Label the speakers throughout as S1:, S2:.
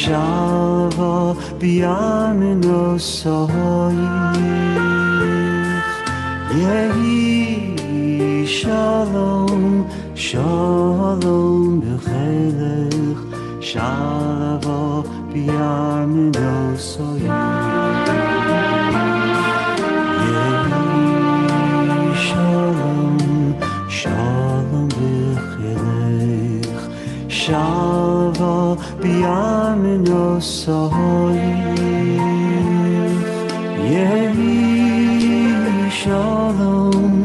S1: Shalva b'yamino soyich Yehi shalom shalom b'chelech Shalva b'yamino soyich Yehi shalom shalom b'chelech Shalva b'yamino soyich Yehi shalom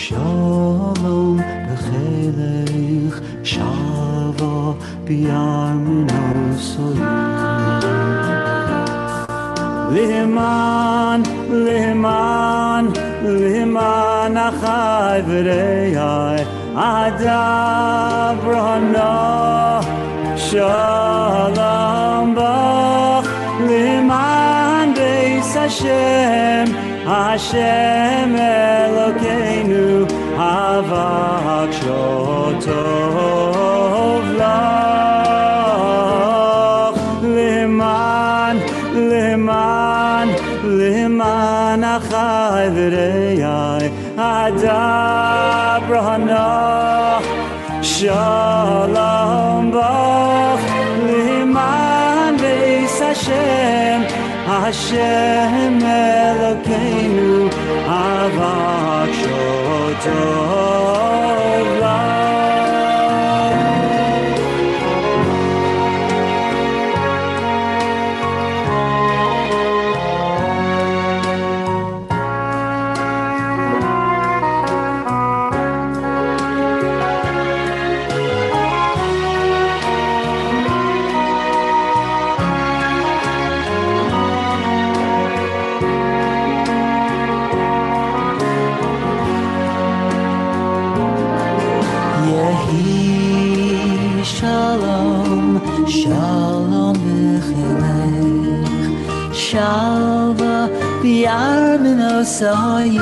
S1: shalom b'chelech Shalva b'yamino soyich Liman achai v'rei Adabrana Shalom Bach Liman Beis Hashem Hashem Elokeinu Havak Shotov Lach Liman Achai V'rei Adabrana Shalom Bach Liman Beis Hashem Hashem Elokeinu Havak Shotov Lach Shalom b'chelech Shalva b'yamino soyich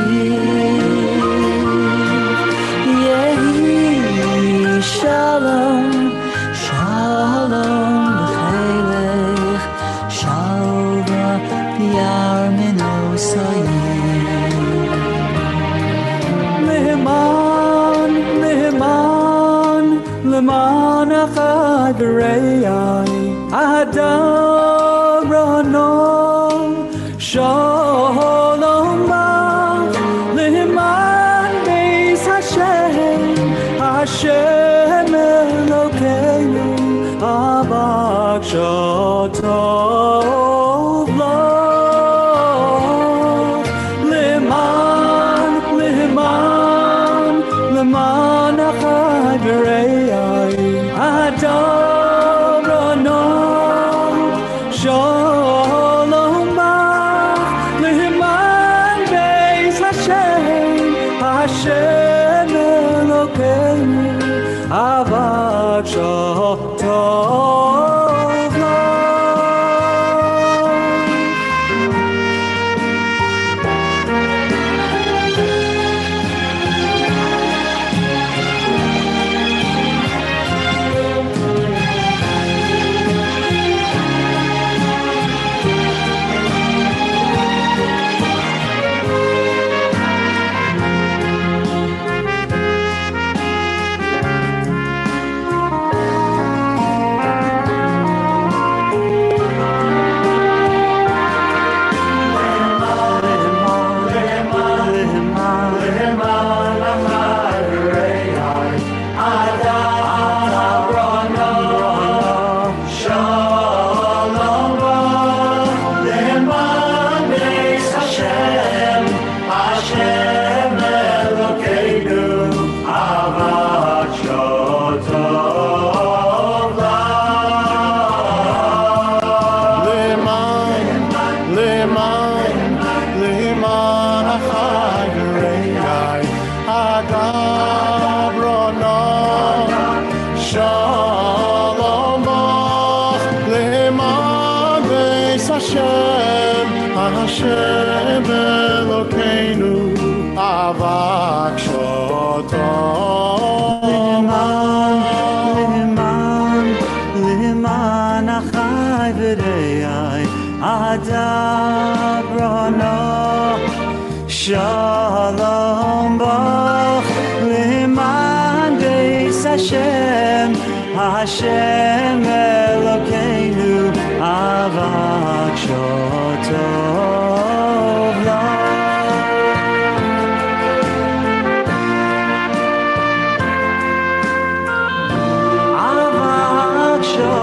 S1: Yehi shalom shalom b'chelech Shalva b'yamino soyich Leman achai v'rei Adabrana Shalom Bach Liman Beis Hashem Hashem Elokeinu Havak Shotov Lach Liman achai v'rei Adabrana Shalom Bach Liman Beis Hashem Hashem Elokeinu Havak Shotov Hashem Elokeinu Havak Shotov Liman achai Adabrana Shalom Bach Leman Beis Hashem Hashem Elokeinu Avak Shotov Avak Shotov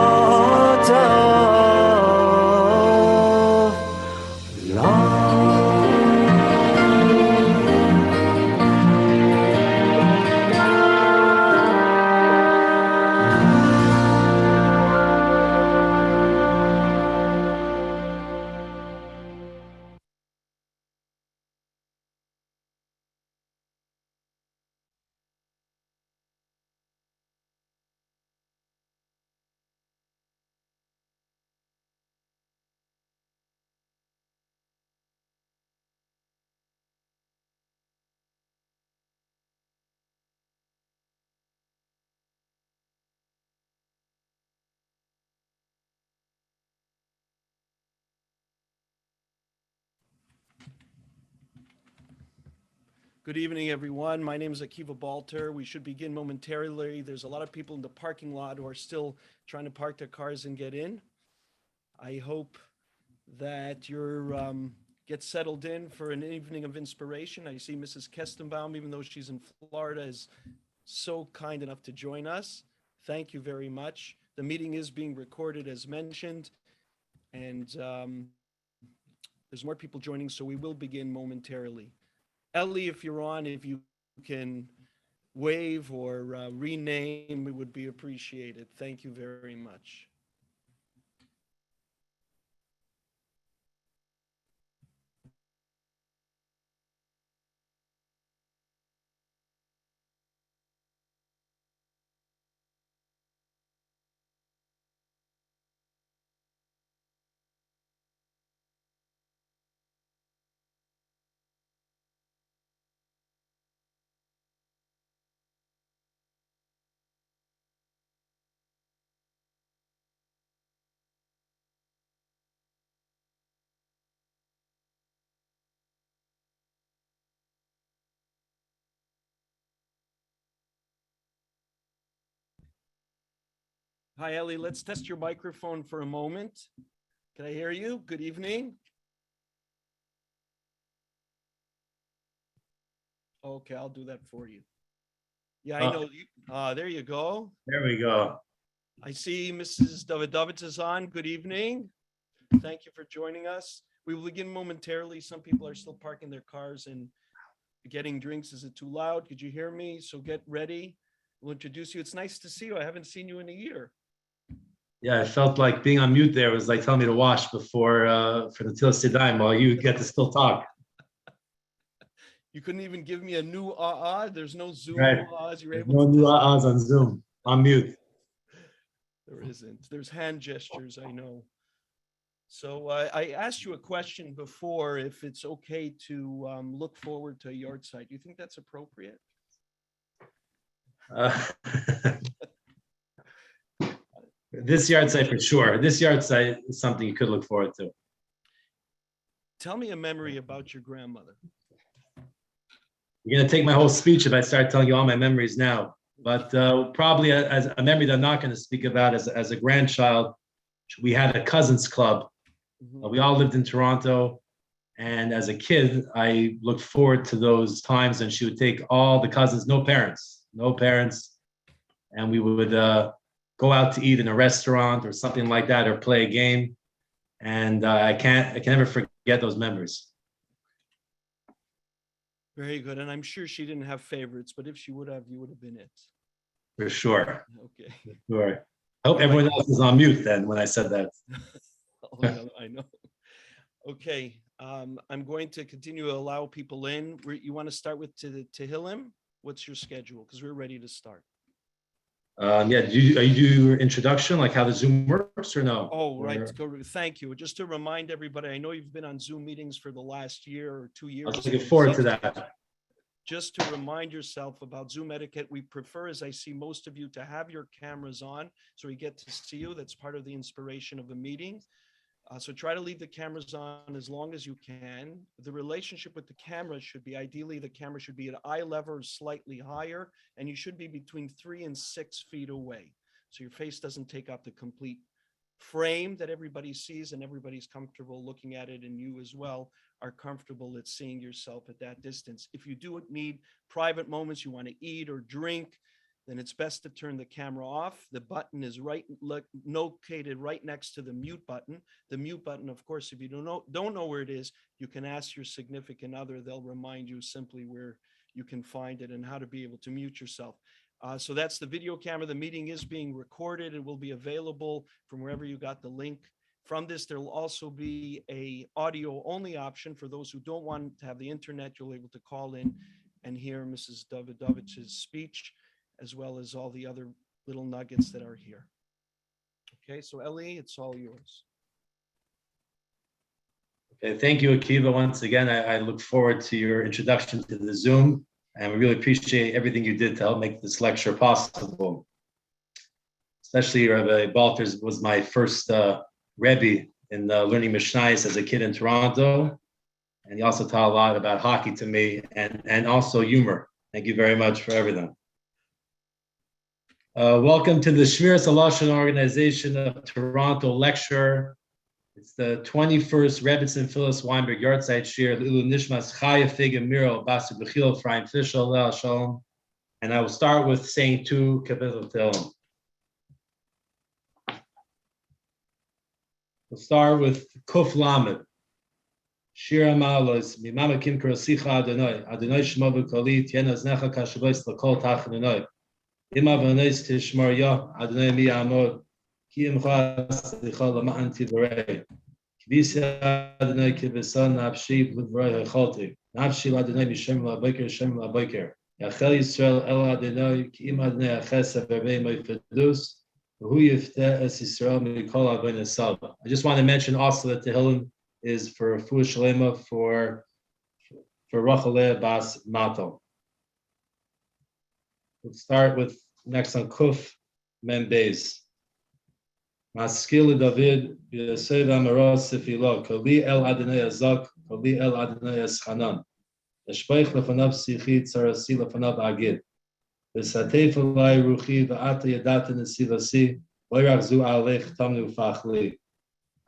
S2: Good evening, everyone. My name is Akiva Balter. We should begin momentarily. There's a lot of people in the parking lot who are still trying to park their cars and get in. I hope that you're get settled in for an evening of inspiration. I see Mrs. Kestenbaum, even though she's in Florida, is so kind enough to join us. Thank you very much. The meeting is being recorded as mentioned, and there's more people joining, so we will begin momentarily. Ellie, if you're on, if you can wave or rename, it would be appreciated. Thank you very much. Hi, Ellie. Let's test your microphone for a moment. Can I hear you? Good evening. Okay, I'll do that for you. Yeah, I know you. There you go.
S3: There we go.
S2: I see Mrs. Davidowitz is on. Good evening. Thank you for joining us. We will begin momentarily. Some people are still parking their cars and getting drinks. Is it too loud? Could you hear me? So get ready. We'll introduce you. It's nice to see you. I haven't seen you in a year.
S3: Yeah, I felt like being on mute there was like telling me to wash before for the Tilas Yadayim while you get to still talk.
S2: You couldn't even give me a new There's no Zoom
S3: Right.
S2: ahs. You're
S3: There's
S2: able
S3: no
S2: to
S3: new ahs on Zoom. On mute.
S2: There isn't. There's hand gestures, I know. So I asked you a question before, if it's okay to look forward to a Yartzeit. Do you think that's appropriate?
S3: This Yartzeit for sure. This Yartzeit is something you could look forward to.
S2: Tell me a memory about your grandmother.
S3: You're going to take my whole speech if I start telling you all my memories now. But probably as a memory that I'm not going to speak about as a grandchild, we had a cousins club.
S2: Mm-hmm.
S3: We all lived in Toronto. And as a kid, I looked forward to those times, and she would take all the cousins, no parents. And we would go out to eat in a restaurant or something like that, or play a game. And I can never forget those memories.
S2: Very good. And I'm sure she didn't have favorites, but if she would have, you would have been it.
S3: For sure.
S2: Okay.
S3: For sure. I hope everyone else is on mute then when I said that.
S2: Oh, I know. Okay. I'm going to continue to allow people in. You want to start with Tehillim? What's your schedule? Because we're ready to start.
S3: Yeah, are you do your introduction, like how the Zoom works, or no?
S2: Oh, right. Thank you. Just to remind everybody, I know you've been on Zoom meetings for the last year or 2 years.
S3: I'm looking forward to that.
S2: Just to remind yourself about Zoom etiquette, we prefer, as I see most of you, to have your cameras on so we get to see you. That's part of the inspiration of the meeting. So try to leave the cameras on as long as you can. The relationship with the camera should be, ideally, the camera should be at eye level or slightly higher, and you should be between 3 and 6 feet away. So your face doesn't take up the complete frame that everybody sees and everybody's comfortable looking at it, and you as well are comfortable at seeing yourself at that distance. If you do need private moments, you want to eat or drink, then it's best to turn the camera off. The button is located right next to the mute button. The mute button, of course, if you don't know where it is, you can ask your significant other. They'll remind you simply where you can find it and how to be able to mute yourself. So that's the video camera. The meeting is being recorded and will be available from wherever you got the link. From this, there will also be a audio only option for those who don't want to have the internet. You'll be able to call in and hear Mrs. Davidowitz's speech, as well as all the other little nuggets that are here. Okay, so Ellie, it's all yours.
S3: Okay, thank you, Akiva. Once again, I look forward to your introduction to the Zoom, and we really appreciate everything you did to help make this lecture possible. Especially Rabbi Balter was my first Rebbe in learning Mishnayos as a kid in Toronto, and he also taught a lot about hockey to me and also humor. Thank you very much for everything. Welcome to the Shmiras Haloshon organization of Toronto lecture. It's the 21st Rebbetzin Weinbergs Yartzeit Shiur Lilu Nishmas Chaya Fig Miro Basu Bechil Ephraim Fischel Haloshon, and I will start with saying 2 captivated. We'll start with Kuf Lamed. Shira Malos Mimama Kim Krasicha Adonai Adonai Shmo B'Koli Tiena Znecha Kashavos L'Kol Tachanonoi Ima V'Aneis Tishmar Ya Adonai Mi Amod Ki Imcha Slicha L'Ma'an Tivarei Kivisi Adonai Kivisan Nafshi L'Dvarei Hechalti Nafshi L'Adonai Mishem L'Aboker Shem L'Aboker Yachel Yisrael El Adonai Ki Im Adonai Aches Avervei Moifedus Who Yifte Es Yisrael Mikol Avon Esava. I just want to mention also that Tehillim is for Fu Shalema for Rachel Bas Mato. Let's start with next on Kuf Mem Beis. Maskil David Yosef Amaros Sefilo Kali El Adonai Azak Kali El Adonai Eschanan Eshpeich Lefanav Sichi Tzarasi Lefanav Agid V'Satef Elai Ruchi V'Ata Yadata Nesivasi V'Yachzu Alech Tamnu Fachli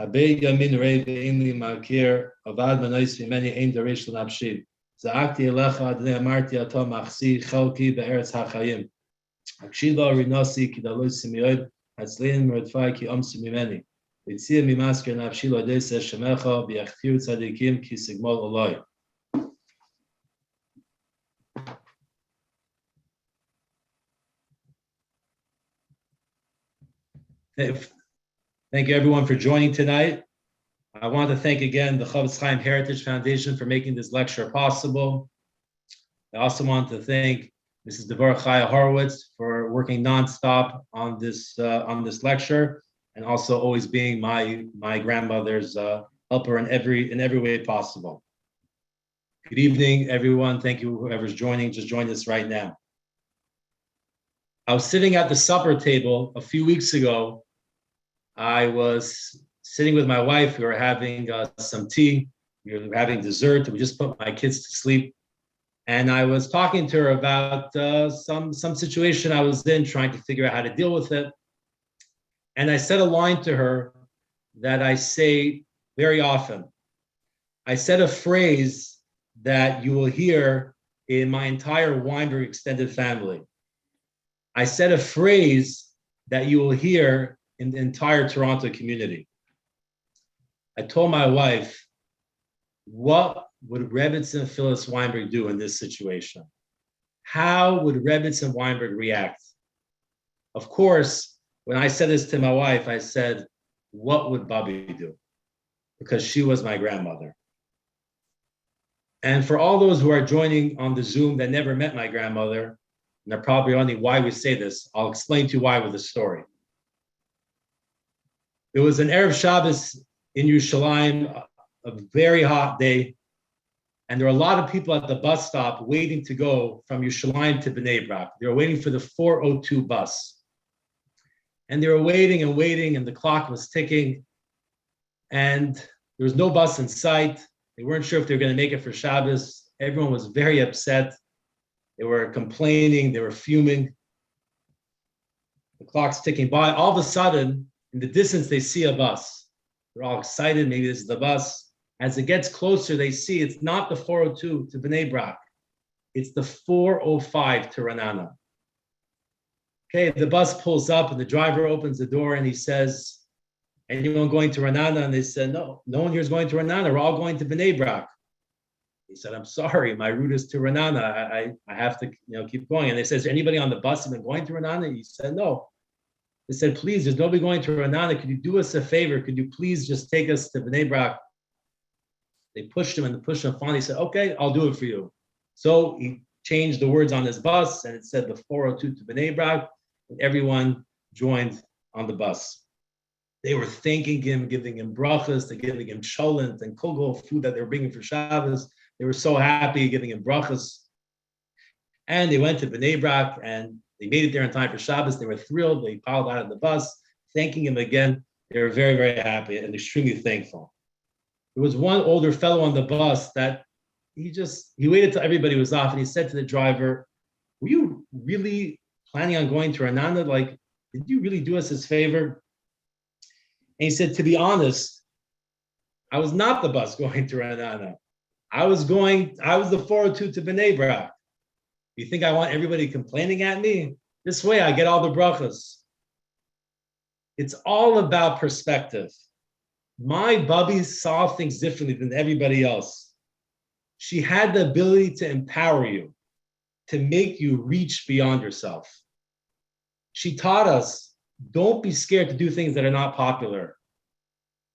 S3: Abei Yamin Rei Ve'Inli Makir Avad Manais V'Meni Ein Darish L'Napshid Za'akti Elecha Adonai Amarti Atom Achsi Chelki Be'eretz HaChayim Akshiva Rinasi Kidaloi Simiyod Hatzlein Merodfai Ki Omsi Mimeni V'Tzia Mimasker Nafshi L'Odesa Shemecha V'Yachtir Tzadikim Ki Sigmol Oloi. Thank you everyone for joining tonight. I want to thank again the Chavetz Chaim Heritage Foundation for making this lecture possible. I also want to thank Mrs. Devorah Chaya Horowitz for working nonstop on this lecture, and also always being my grandmother's helper in every way possible. Good evening, everyone. Thank you, whoever's just joined us right now. I was sitting at the supper table a few weeks ago. I was sitting with my wife. We were having some tea. We were having dessert. We just put my kids to sleep. And I was talking to her about some situation I was in, trying to figure out how to deal with it. And I said a line to her that I say very often. I said a phrase that you will hear in my entire Weinberg extended family. I said a phrase that you will hear in the entire Toronto community. I told my wife, what would Rebbetzin Phyllis Weinberg do in this situation? How would Rebbetzin Weinberg react? Of course, when I said this to my wife, I said, what would Bobby do? Because she was my grandmother. And for all those who are joining on the Zoom that never met my grandmother, and they're probably wondering why we say this, I'll explain to you why with a story. It was an Erev Shabbos in Yerushalayim, a very hot day, and there were a lot of people at the bus stop waiting to go from Yerushalayim to Bnei Brak. They were waiting for the 402 bus. And they were waiting and waiting, and the clock was ticking. And there was no bus in sight. They weren't sure if they were going to make it for Shabbos. Everyone was very upset. They were complaining. They were fuming. The clock's ticking by. All of a sudden, in the distance, they see a bus. They're all excited. Maybe this is the bus. As it gets closer, they see it's not the 402 to Bnei Brak. It's the 405 to Ra'anana. Okay, the bus pulls up and the driver opens the door and he says, anyone going to Ra'anana? And they said, no one here is going to Ra'anana. We're all going to Bnei Brak. He said, I'm sorry, my route is to Ra'anana. I have to keep going. And they said, is there anybody on the bus even going to Ra'anana? He said, no. They said, please, there's nobody going to Ra'anana. Could you do us a favor? Could you please just take us to Bnei Brak? They pushed him and finally said, okay, I'll do it for you. So he changed the words on his bus and it said the 402 to Bnei Brak, and everyone joined on the bus. They were thanking him, giving him brachas, they're giving him cholent and kugel, food that they were bringing for Shabbos. They were so happy, giving him brachas. And they went to Bnei Brak and they made it there in time for Shabbos. They were thrilled. They piled out of the bus, thanking him again. They were very, very happy and extremely thankful. There was one older fellow on the bus that he waited till everybody was off and he said to the driver, were you really planning on going to Ra'anana? Like, did you really do us this favor? And he said, to be honest, I was not the bus going to Ra'anana. I was the 402 to Bnei Brak. You think I want everybody complaining at me? This way I get all the brachas. It's all about perspective. My Bubby saw things differently than everybody else. She had the ability to empower you, to make you reach beyond yourself. She taught us, don't be scared to do things that are not popular.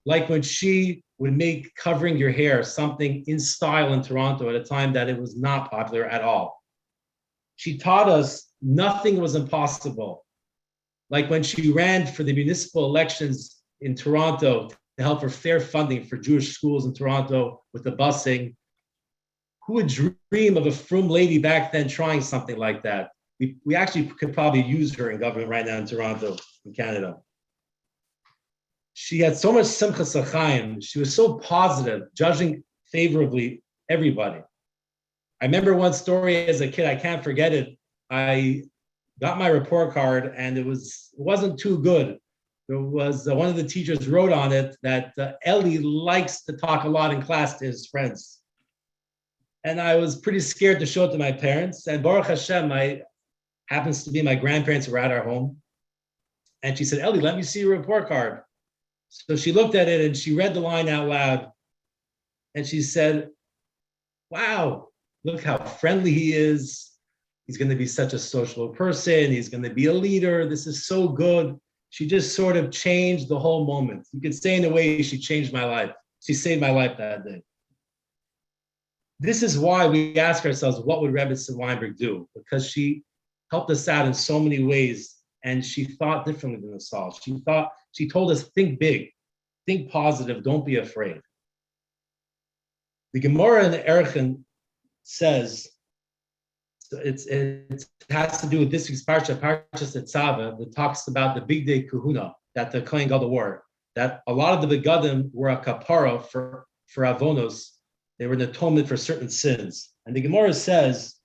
S3: Like when she would make covering your hair something in style in Toronto at a time that it was not popular at all. She taught us nothing was impossible. Like when she ran for the municipal elections in Toronto to help for fair funding for Jewish schools in Toronto with the busing. Who would dream of a frum lady back then trying something like that? We actually could probably use her in government right now in Toronto, in Canada. She had so much simchas achayim. She was so positive, judging favorably everybody. I remember one story as a kid, I can't forget it. I got my report card and it wasn't too good. There was one of the teachers wrote on it that Eli likes to talk a lot in class to his friends. And I was pretty scared to show it to my parents. And Baruch Hashem, happens to be my grandparents who were at our home. And she said, Eli, let me see your report card. So she looked at it and she read the line out loud. And she said, wow, look how friendly he is. He's going to be such a social person. He's going to be a leader. This is so good. She just sort of changed the whole moment. You could say in a way she changed my life. She saved my life that day. This is why we ask ourselves, what would Rebbetzin Weinberg do? Because she helped us out in so many ways, and she thought differently than us all. She told us, think big, think positive, don't be afraid. The Gemara in Erechim says, it has to do with this week's Parshas Tetzaveh, that talks about the big day kahuna that the Kohen Gadol wore, that a lot of the begadim were a kapara for avonos. They were an atonement for certain sins. And the Gemara says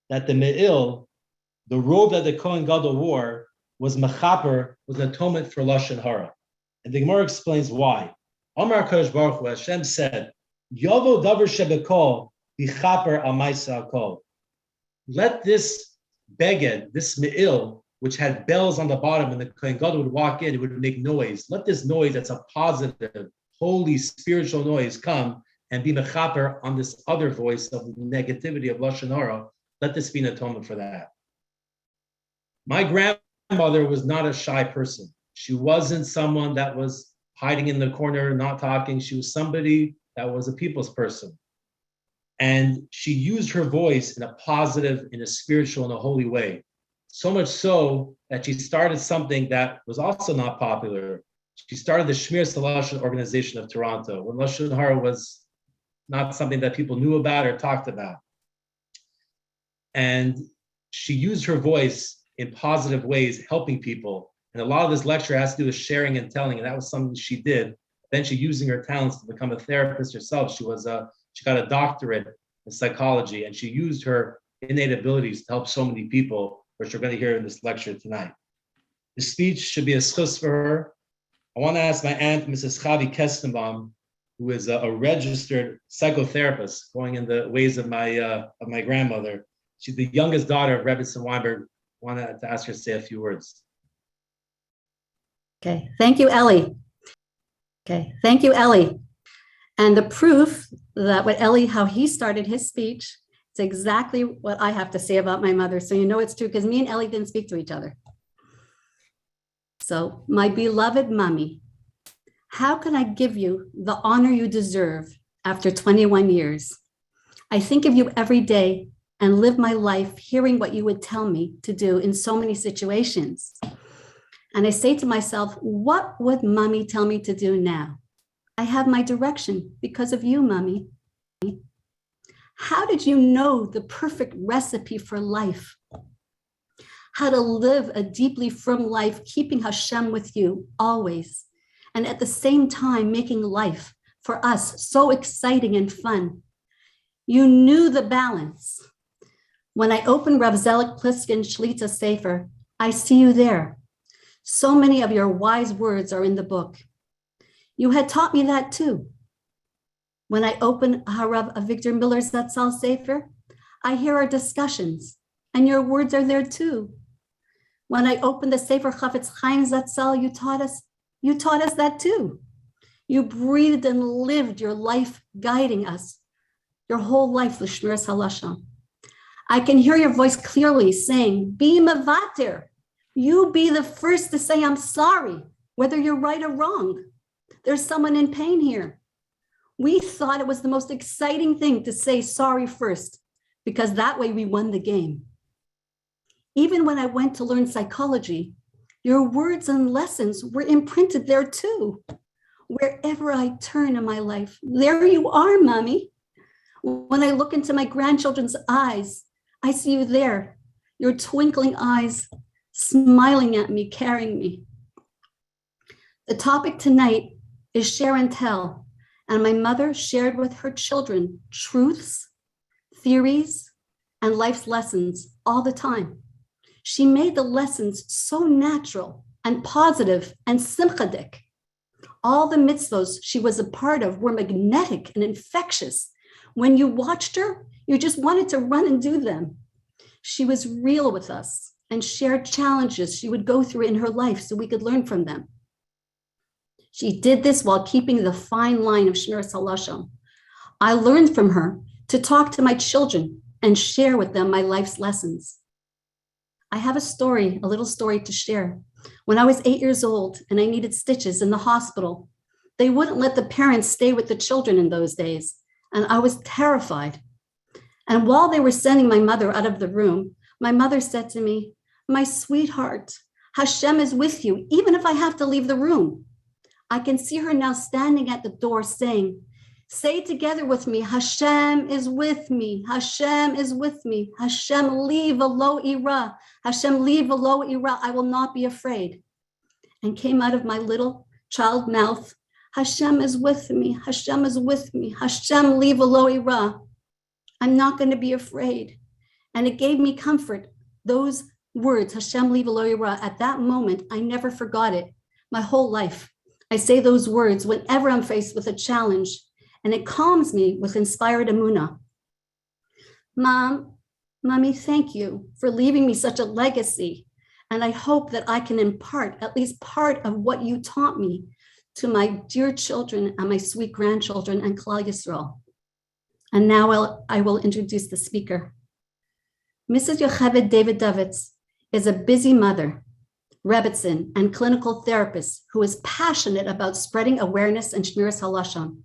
S3: that the me'il, the robe that the Kohen Gadol wore, was mechaper, was an atonement for Loshon Horah. And the Gemara explains why. Amar HaKadosh Baruch Hu, Hashem said, Yovo davar shebekol bichaper al ma'aseh hakol. Let this beged, this me'il, which had bells on the bottom, and the Kohen Gadol would walk in, it would make noise. Let this noise that's a positive, holy, spiritual noise come and be mechaper on this other voice of negativity of Loshon Horah. Let this be an atonement for that. My grandmother was not a shy person. She wasn't someone that was hiding in the corner, not talking. She was somebody that was a people's person. And she used her voice in a positive, in a spiritual, in a holy way. So much so that she started something that was also not popular. She started the Shmiras organization of Toronto when Loshon Horah was not something that people knew about or talked about. And she used her voice in positive ways, helping people. And a lot of this lecture has to do with sharing and telling, and that was something she did. Then she using her talents to become a therapist herself. She got a doctorate in psychology, and she used her innate abilities to help so many people, which we're going to hear in this lecture tonight. The speech should be a schus for her. I want to ask my aunt, Mrs. Chavie Kestenbaum, who is a registered psychotherapist, going in the ways of my grandmother. She's the youngest daughter of Rebbetzin Weinberg. I want to ask her to say a few words.
S4: Okay, thank you, Ellie. And the proof that what Ellie, how he started his speech, it's exactly what I have to say about my mother. So you know it's true, because me and Ellie didn't speak to each other. So, my beloved mommy, how can I give you the honor you deserve after 21 years? I think of you every day and live my life hearing what you would tell me to do in so many situations. And I say to myself, what would mommy tell me to do now? I have my direction because of you, mommy. How did you know the perfect recipe for life? How to live a deeply frum life, keeping Hashem with you always, and at the same time making life for us so exciting and fun. You knew the balance. When I open Rav Zelik Pliskin Shlita Sefer, I see you there. So many of your wise words are in the book. You had taught me that too. When I open Harav Avigdor Miller's Zatzal Sefer, I hear our discussions, and your words are there too. When I open the Sefer Chafetz Chaim Zatzal, you taught us that too. You breathed and lived your life guiding us, your whole life, the Shmiras Haloshon. I can hear your voice clearly saying, be mavater. You be the first to say, I'm sorry, whether you're right or wrong. There's someone in pain here. We thought it was the most exciting thing to say sorry first, because that way we won the game. Even when I went to learn psychology, your words and lessons were imprinted there too. Wherever I turn in my life, there you are, mommy. When I look into my grandchildren's eyes, I see you there, your twinkling eyes, smiling at me, carrying me. The topic tonight is share and tell, and my mother shared with her children truths, theories, and life's lessons all the time. She made the lessons so natural and positive and simchadik. All the mitzvos she was a part of were magnetic and infectious. When you watched her, you just wanted to run and do them. She was real with us and shared challenges she would go through in her life so we could learn from them. She did this while keeping the fine line of Shmiras Haloshon. I learned from her to talk to my children and share with them my life's lessons. I have a little story to share. When I was 8 years old and I needed stitches in the hospital, they wouldn't let the parents stay with the children in those days, and I was terrified. And while they were sending my mother out of the room, my mother said to me, my sweetheart, Hashem is with you, even if I have to leave the room. I can see her now standing at the door saying, say together with me, Hashem is with me, Hashem is with me, Hashem li v'lo ira, Hashem li v'lo ira, I will not be afraid. And came out of my little child mouth, Hashem is with me, Hashem is with me, Hashem li v'lo ira. I'm not going to be afraid. And it gave me comfort. Those words, Hashem li v'lo ira, at that moment, I never forgot it. My whole life, I say those words whenever I'm faced with a challenge, and it calms me with inspired emunah. Mommy, thank you for leaving me such a legacy. And I hope that I can impart at least part of what you taught me to my dear children and my sweet grandchildren and Klal Yisrael. And now I will introduce the speaker. Mrs. Yocheved Davidowitz is a busy mother, Rebbetzin, and clinical therapist who is passionate about spreading awareness and Shmiras Haloshon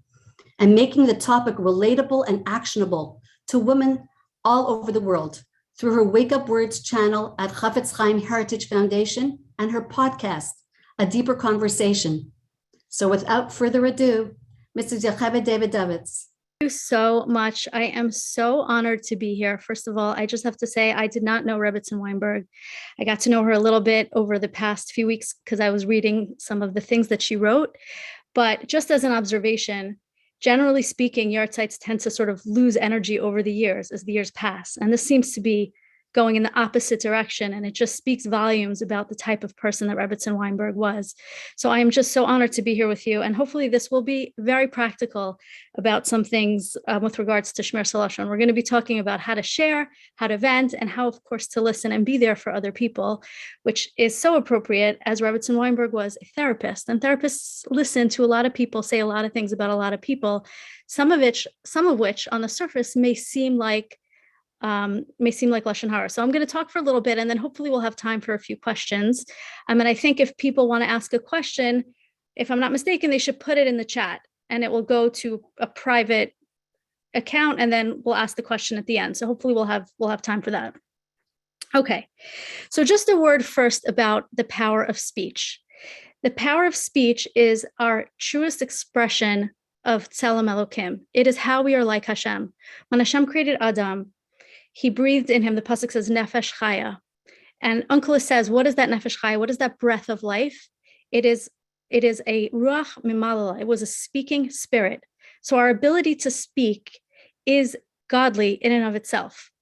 S4: and making the topic relatable and actionable to women all over the world through her Wake Up Words channel at Chafetz Chaim Heritage Foundation and her podcast, A Deeper Conversation. So without further ado, Mrs. Yocheved Davidowitz.
S5: Thank you so much. I am so honored to be here. First of all, I just have to say I did not know Rebbetzin Weinberg. I got to know her a little bit over the past few weeks because I was reading some of the things that she wrote. But just as an observation, generally speaking, Yartzeits tend to sort of lose energy over the years as the years pass. And this seems to be going in the opposite direction. And it just speaks volumes about the type of person that Rebbetzin Weinberg was. So I am just so honored to be here with you. And hopefully this will be very practical about some things with regards to Shmiras Haloshon. We're going to be talking about how to share, how to vent, and how, of course, to listen and be there for other people, which is so appropriate as Rebbetzin Weinberg was a therapist. And therapists listen to a lot of people, say a lot of things about a lot of people, some of which on the surface may seem like Loshon Horah. So I'm going to talk for a little bit, and then hopefully we'll have time for a few questions. And I think if people want to ask a question, if I'm not mistaken, they should put it in the chat, and it will go to a private account, and then we'll ask the question at the end. So hopefully we'll have time for that. Okay, so just a word first about the power of speech. The power of speech is our truest expression of Tzelem Elokim. It is how we are like Hashem. When Hashem created Adam, he breathed in him, the pasuk says, Nefesh Chaya. And Uncle says, what is that Nefesh Chaya? What is that breath of life? It is a Ruach Mimalala. It was a speaking spirit. So our ability to speak is godly in and of itself.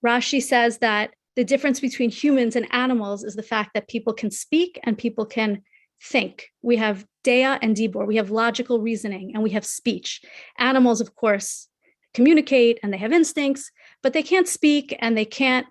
S5: Rashi says that the difference between humans and animals is the fact that people can speak and people can think. We have Dea and Dibor. We have logical reasoning and we have speech. Animals, of course, communicate and they have instincts, but they can't speak and they can't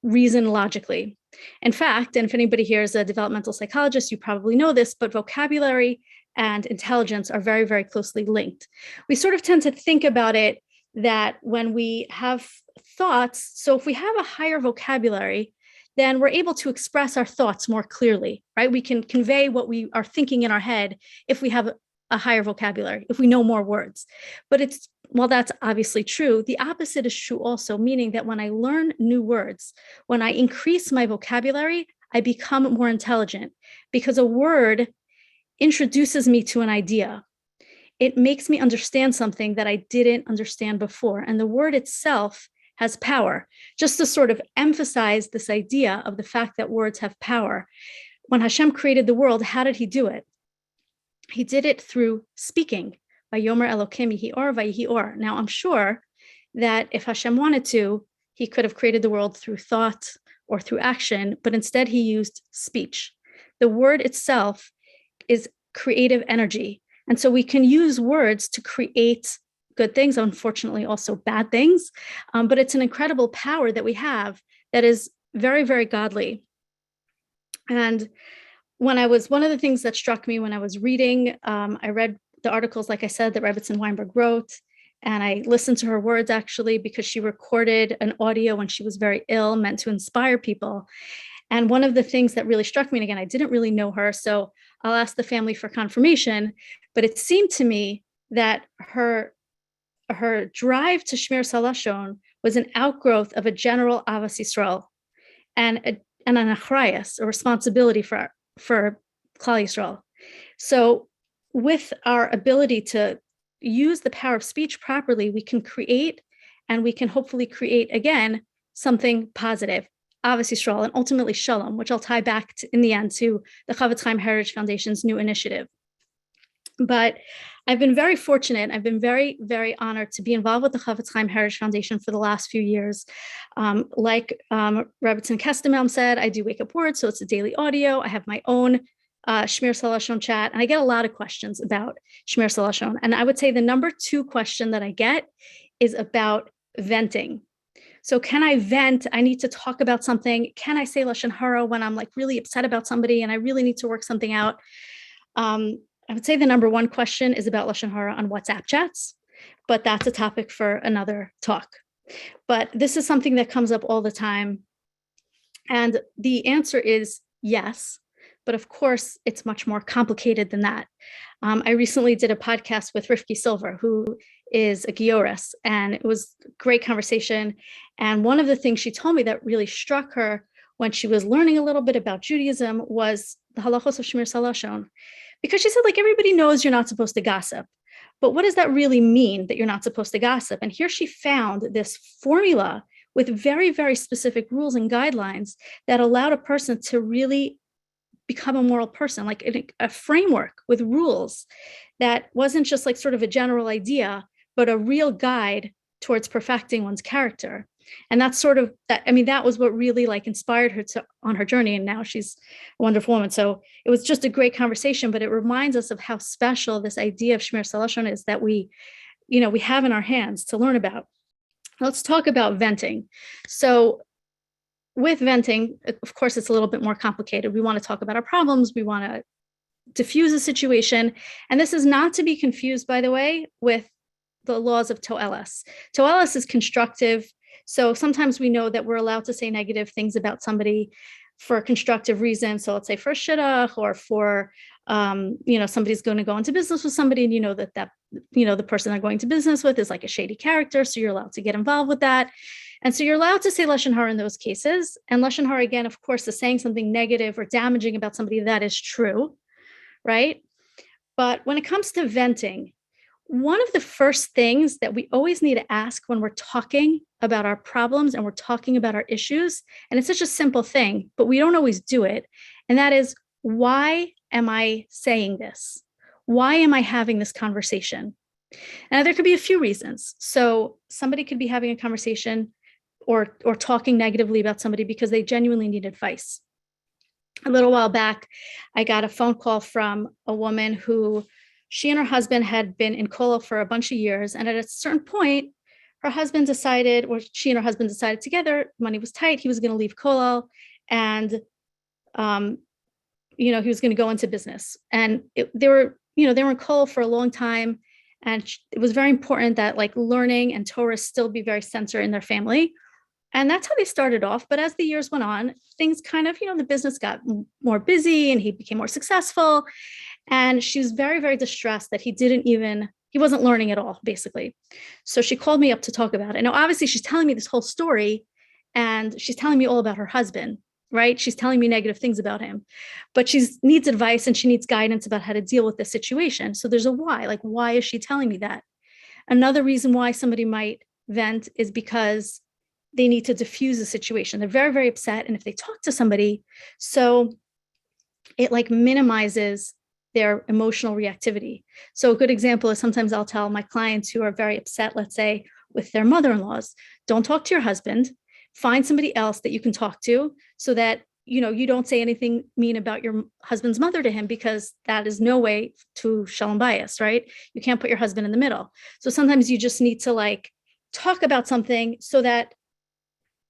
S5: reason logically. In fact, and if anybody here is a developmental psychologist, you probably know this, but vocabulary and intelligence are very, very closely linked. We sort of tend to think about it that when we have thoughts, so if we have a higher vocabulary, then we're able to express our thoughts more clearly, right? We can convey what we are thinking in our head if we have a higher vocabulary, if we know more words. But while that's obviously true, the opposite is true also, meaning that when I learn new words, when I increase my vocabulary, I become more intelligent because a word introduces me to an idea. It makes me understand something that I didn't understand before. And the word itself has power. Just to sort of emphasize this idea of the fact that words have power. When Hashem created the world, how did he do it? He did it through speaking. Vayomer Elokim Yehi Or Vayehi Or. Now, I'm sure that if Hashem wanted to, he could have created the world through thought or through action, but instead he used speech. The word itself is creative energy. And so we can use words to create good things, unfortunately also bad things, but it's an incredible power that we have that is very, very godly. And one of the things that struck me when I was reading, I read the articles, like I said, that Rebbetzin Weinberg wrote, and I listened to her words actually because she recorded an audio when she was very ill, meant to inspire people. And one of the things that really struck me, and again, I didn't really know her, so I'll ask the family for confirmation, but it seemed to me that her drive to Shmiras Haloshon was an outgrowth of a general Avas Yisrael and an achrayas, a responsibility for Klal Yisrael. So with our ability to use the power of speech properly, we can create, and we can hopefully create again something positive, Avas Yisrael, and ultimately Shalom, which I'll tie back in the end to the Chofetz Heritage Foundation's new initiative. But I've been very fortunate. I've been very, very honored to be involved with the Chofetz Heritage Foundation for the last few years. Like Rebbetzin Kestenbaum said, I do Wake Up Words, so it's a daily audio. I have my own Shmiras Haloshon chat, and I get a lot of questions about Shmiras Haloshon. And I would say the number 2 question that I get is about venting. So can I vent? I need to talk about something. Can I say Loshon Horah when I'm like really upset about somebody and I really need to work something out? I would say the number 1 question is about Loshon Horah on WhatsApp chats, but that's a topic for another talk. But this is something that comes up all the time. And the answer is yes, but of course it's much more complicated than that. I recently did a podcast with Rivki Silver, who is a Gioris, and it was a great conversation. And one of the things she told me that really struck her when she was learning a little bit about Judaism was the halachos of Shmiras Haloshon. Because she said, like, everybody knows you're not supposed to gossip, but what does that really mean that you're not supposed to gossip? And here she found this formula with very, very specific rules and guidelines that allowed a person to really become a moral person, like a framework with rules that wasn't just like sort of a general idea, but a real guide towards perfecting one's character. And that's sort of that. I mean, that was what really like inspired her on her journey. And now she's a wonderful woman. So it was just a great conversation, but it reminds us of how special this idea of Shmiras Haloshon is that we have in our hands to learn about. Let's talk about venting. So with venting, of course, it's a little bit more complicated. We want to talk about our problems. We want to diffuse a situation. And this is not to be confused, by the way, with the laws of To'eles. To'eles is constructive. So sometimes we know that we're allowed to say negative things about somebody for a constructive reason. So let's say for a shidduch or for, somebody's going to go into business with somebody and you know that the person they're going to business with is like a shady character. So you're allowed to get involved with that. And so you're allowed to say Loshon Horah in those cases. And Loshon Horah, again, of course, is saying something negative or damaging about somebody that is true, right? But when it comes to venting, one of the first things that we always need to ask when we're talking about our problems and we're talking about our issues, and it's such a simple thing, but we don't always do it, and that is, why am I saying this? Why am I having this conversation? Now, there could be a few reasons. So somebody could be having a conversation or talking negatively about somebody because they genuinely need advice. A little while back, I got a phone call from a woman who she and her husband had been in kollel for a bunch of years. And at a certain point, she and her husband decided together, money was tight, he was going to leave kollel and, he was going to go into business. And they were in kollel for a long time. And it was very important that like learning and Torah still be very centered in their family. And that's how they started off. But as the years went on, things kind of, the business got more busy and he became more successful. And she was very, very distressed that he wasn't learning at all, basically. So she called me up to talk about it. Now, obviously, she's telling me this whole story and she's telling me all about her husband, right? She's telling me negative things about him, but she needs advice and she needs guidance about how to deal with this situation. So there's a why, like, why is she telling me that? Another reason why somebody might vent is because they need to diffuse the situation. They're very, very upset. And if they talk to somebody, so it like minimizes their emotional reactivity. So a good example is sometimes I'll tell my clients who are very upset, let's say with their mother-in-laws, don't talk to your husband, find somebody else that you can talk to so that, you don't say anything mean about your husband's mother to him, because that is no way to shalom bayis, right? You can't put your husband in the middle. So sometimes you just need to like talk about something so that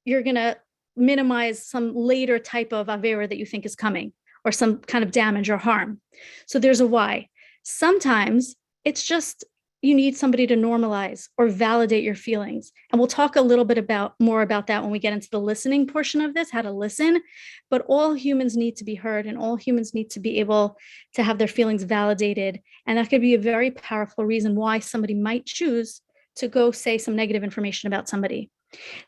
S5: you're going to minimize some later type of avera that you think is coming, or some kind of damage or harm. So there's a why. Sometimes it's just you need somebody to normalize or validate your feelings. And we'll talk a little bit more about that when we get into the listening portion of this, how to listen. But all humans need to be heard and all humans need to be able to have their feelings validated. And that could be a very powerful reason why somebody might choose to go say some negative information about somebody.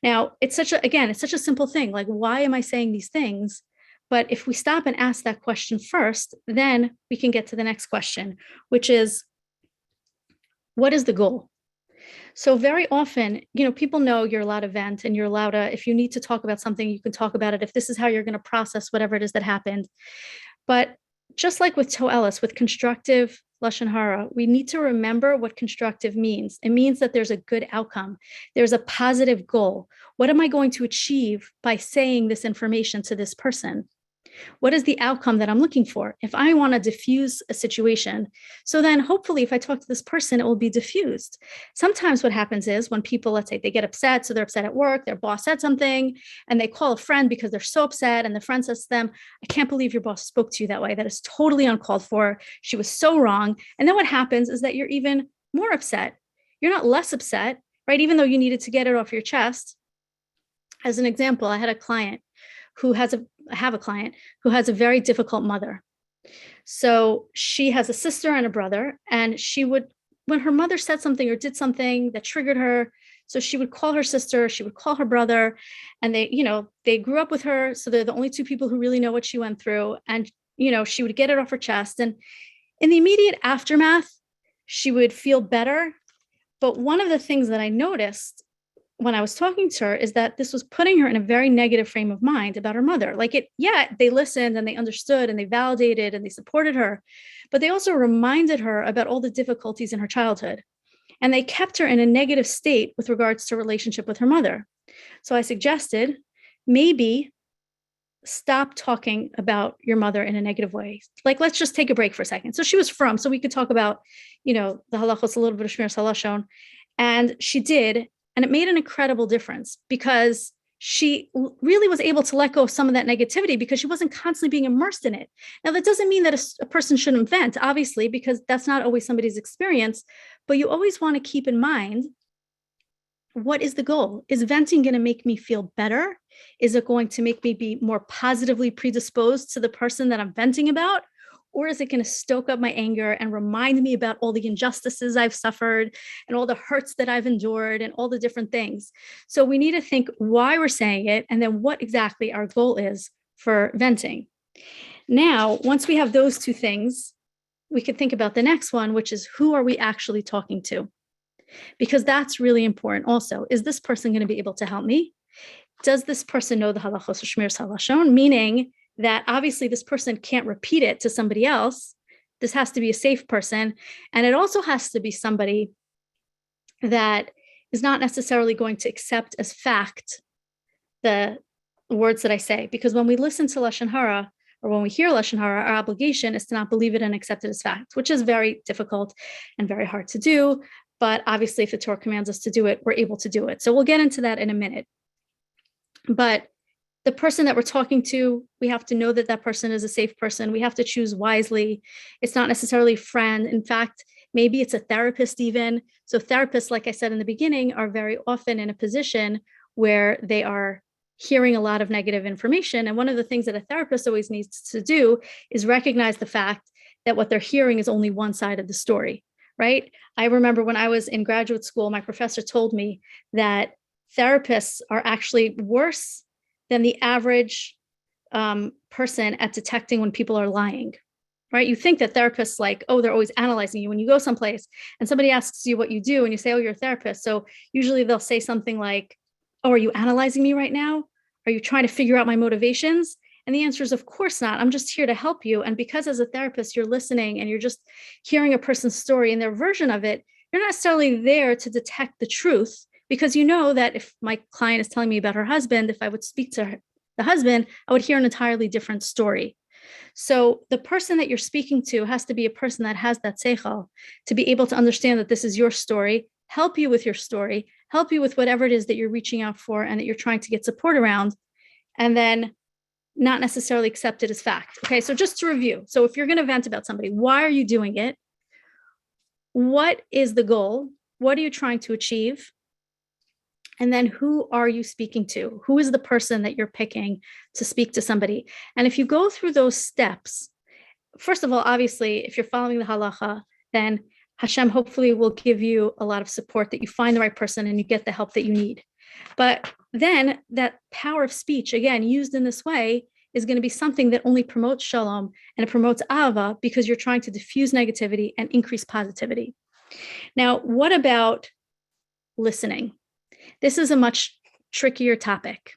S5: Now, it's such a simple thing. Like, why am I saying these things? But if we stop and ask that question first, then we can get to the next question, which is, what is the goal? So very often, people know you're allowed to vent and you're allowed to, if you need to talk about something, you can talk about it. If this is how you're going to process whatever it is that happened. But just like with To'eles, with constructive Loshon Horah, we need to remember what constructive means. It means that there's a good outcome. There's a positive goal. What am I going to achieve by saying this information to this person? What is the outcome that I'm looking for? If I want to diffuse a situation, so then hopefully if I talk to this person, it will be diffused. Sometimes what happens is when people, let's say they get upset, so they're upset at work, their boss said something, and they call a friend because they're so upset, and the friend says to them, I can't believe your boss spoke to you that way. That is totally uncalled for. She was so wrong. And then what happens is that you're even more upset. You're not less upset, right? Even though you needed to get it off your chest. As an example, I have a client who has a very difficult mother. So she has a sister and a brother, and she would, when her mother said something or did something that triggered her, so she would call her sister, she would call her brother, and they grew up with her. So they're the only two people who really know what she went through. And, she would get it off her chest. And in the immediate aftermath, she would feel better. But one of the things that I noticed when I was talking to her is that this was putting her in a very negative frame of mind about her mother. They listened and they understood and they validated and they supported her, but they also reminded her about all the difficulties in her childhood. And they kept her in a negative state with regards to relationship with her mother. So I suggested maybe stop talking about your mother in a negative way. Let's just take a break for a second. So she was from, so we could talk about, the halachos, a little bit of Shmiras Haloshon. And she did. And it made an incredible difference because she really was able to let go of some of that negativity because she wasn't constantly being immersed in it. Now, that doesn't mean that a person shouldn't vent, obviously, because that's not always somebody's experience, but you always want to keep in mind, what is the goal? Is venting going to make me feel better? Is it going to make me be more positively predisposed to the person that I'm venting about? Or is it going to stoke up my anger and remind me about all the injustices I've suffered and all the hurts that I've endured and all the different things? So we need to think why we're saying it and then what exactly our goal is for venting. Now, once we have those two things, we could think about the next one, which is who are we actually talking to? Because that's really important also. Is this person going to be able to help me? Does this person know the halachos of Shmiras Haloshon? Meaning that obviously this person can't repeat it to somebody else. This has to be a safe person. And it also has to be somebody that is not necessarily going to accept as fact the words that I say. Because when we listen to Loshon Horah, or when we hear Loshon Horah, our obligation is to not believe it and accept it as fact, which is very difficult and very hard to do. But obviously, if the Torah commands us to do it, we're able to do it. So we'll get into that in a minute. But the person that we're talking to, we have to know that that person is a safe person. We have to choose wisely. It's not necessarily a friend. In fact, maybe it's a therapist even. So therapists, like I said in the beginning, are very often in a position where they are hearing a lot of negative information. And one of the things that a therapist always needs to do is recognize the fact that what they're hearing is only one side of the story, right? I remember when I was in graduate school, my professor told me that therapists are actually worse than the average person at detecting when people are lying, right? You think that therapists they're always analyzing you. When you go someplace and somebody asks you what you do and you say, oh, you're a therapist. So usually they'll say something like, oh, are you analyzing me right now? Are you trying to figure out my motivations? And the answer is, of course not. I'm just here to help you. And because as a therapist, you're listening and you're just hearing a person's story and their version of it, you're not necessarily there to detect the truth. Because you know that if my client is telling me about her husband, if I would speak to the husband, I would hear an entirely different story. So the person that you're speaking to has to be a person that has that seichel to be able to understand that this is your story, help you with your story, help you with whatever it is that you're reaching out for and that you're trying to get support around, and then not necessarily accept it as fact. Okay, so just to review. So if you're going to vent about somebody, why are you doing it? What is the goal? What are you trying to achieve? And then who are you speaking to? Who is the person that you're picking to speak to somebody? And if you go through those steps, first of all, obviously, if you're following the halacha, then Hashem hopefully will give you a lot of support that you find the right person and you get the help that you need. But then that power of speech, again, used in this way, is going to be something that only promotes shalom and it promotes ahava because you're trying to diffuse negativity and increase positivity. Now, what about listening? This is a much trickier topic.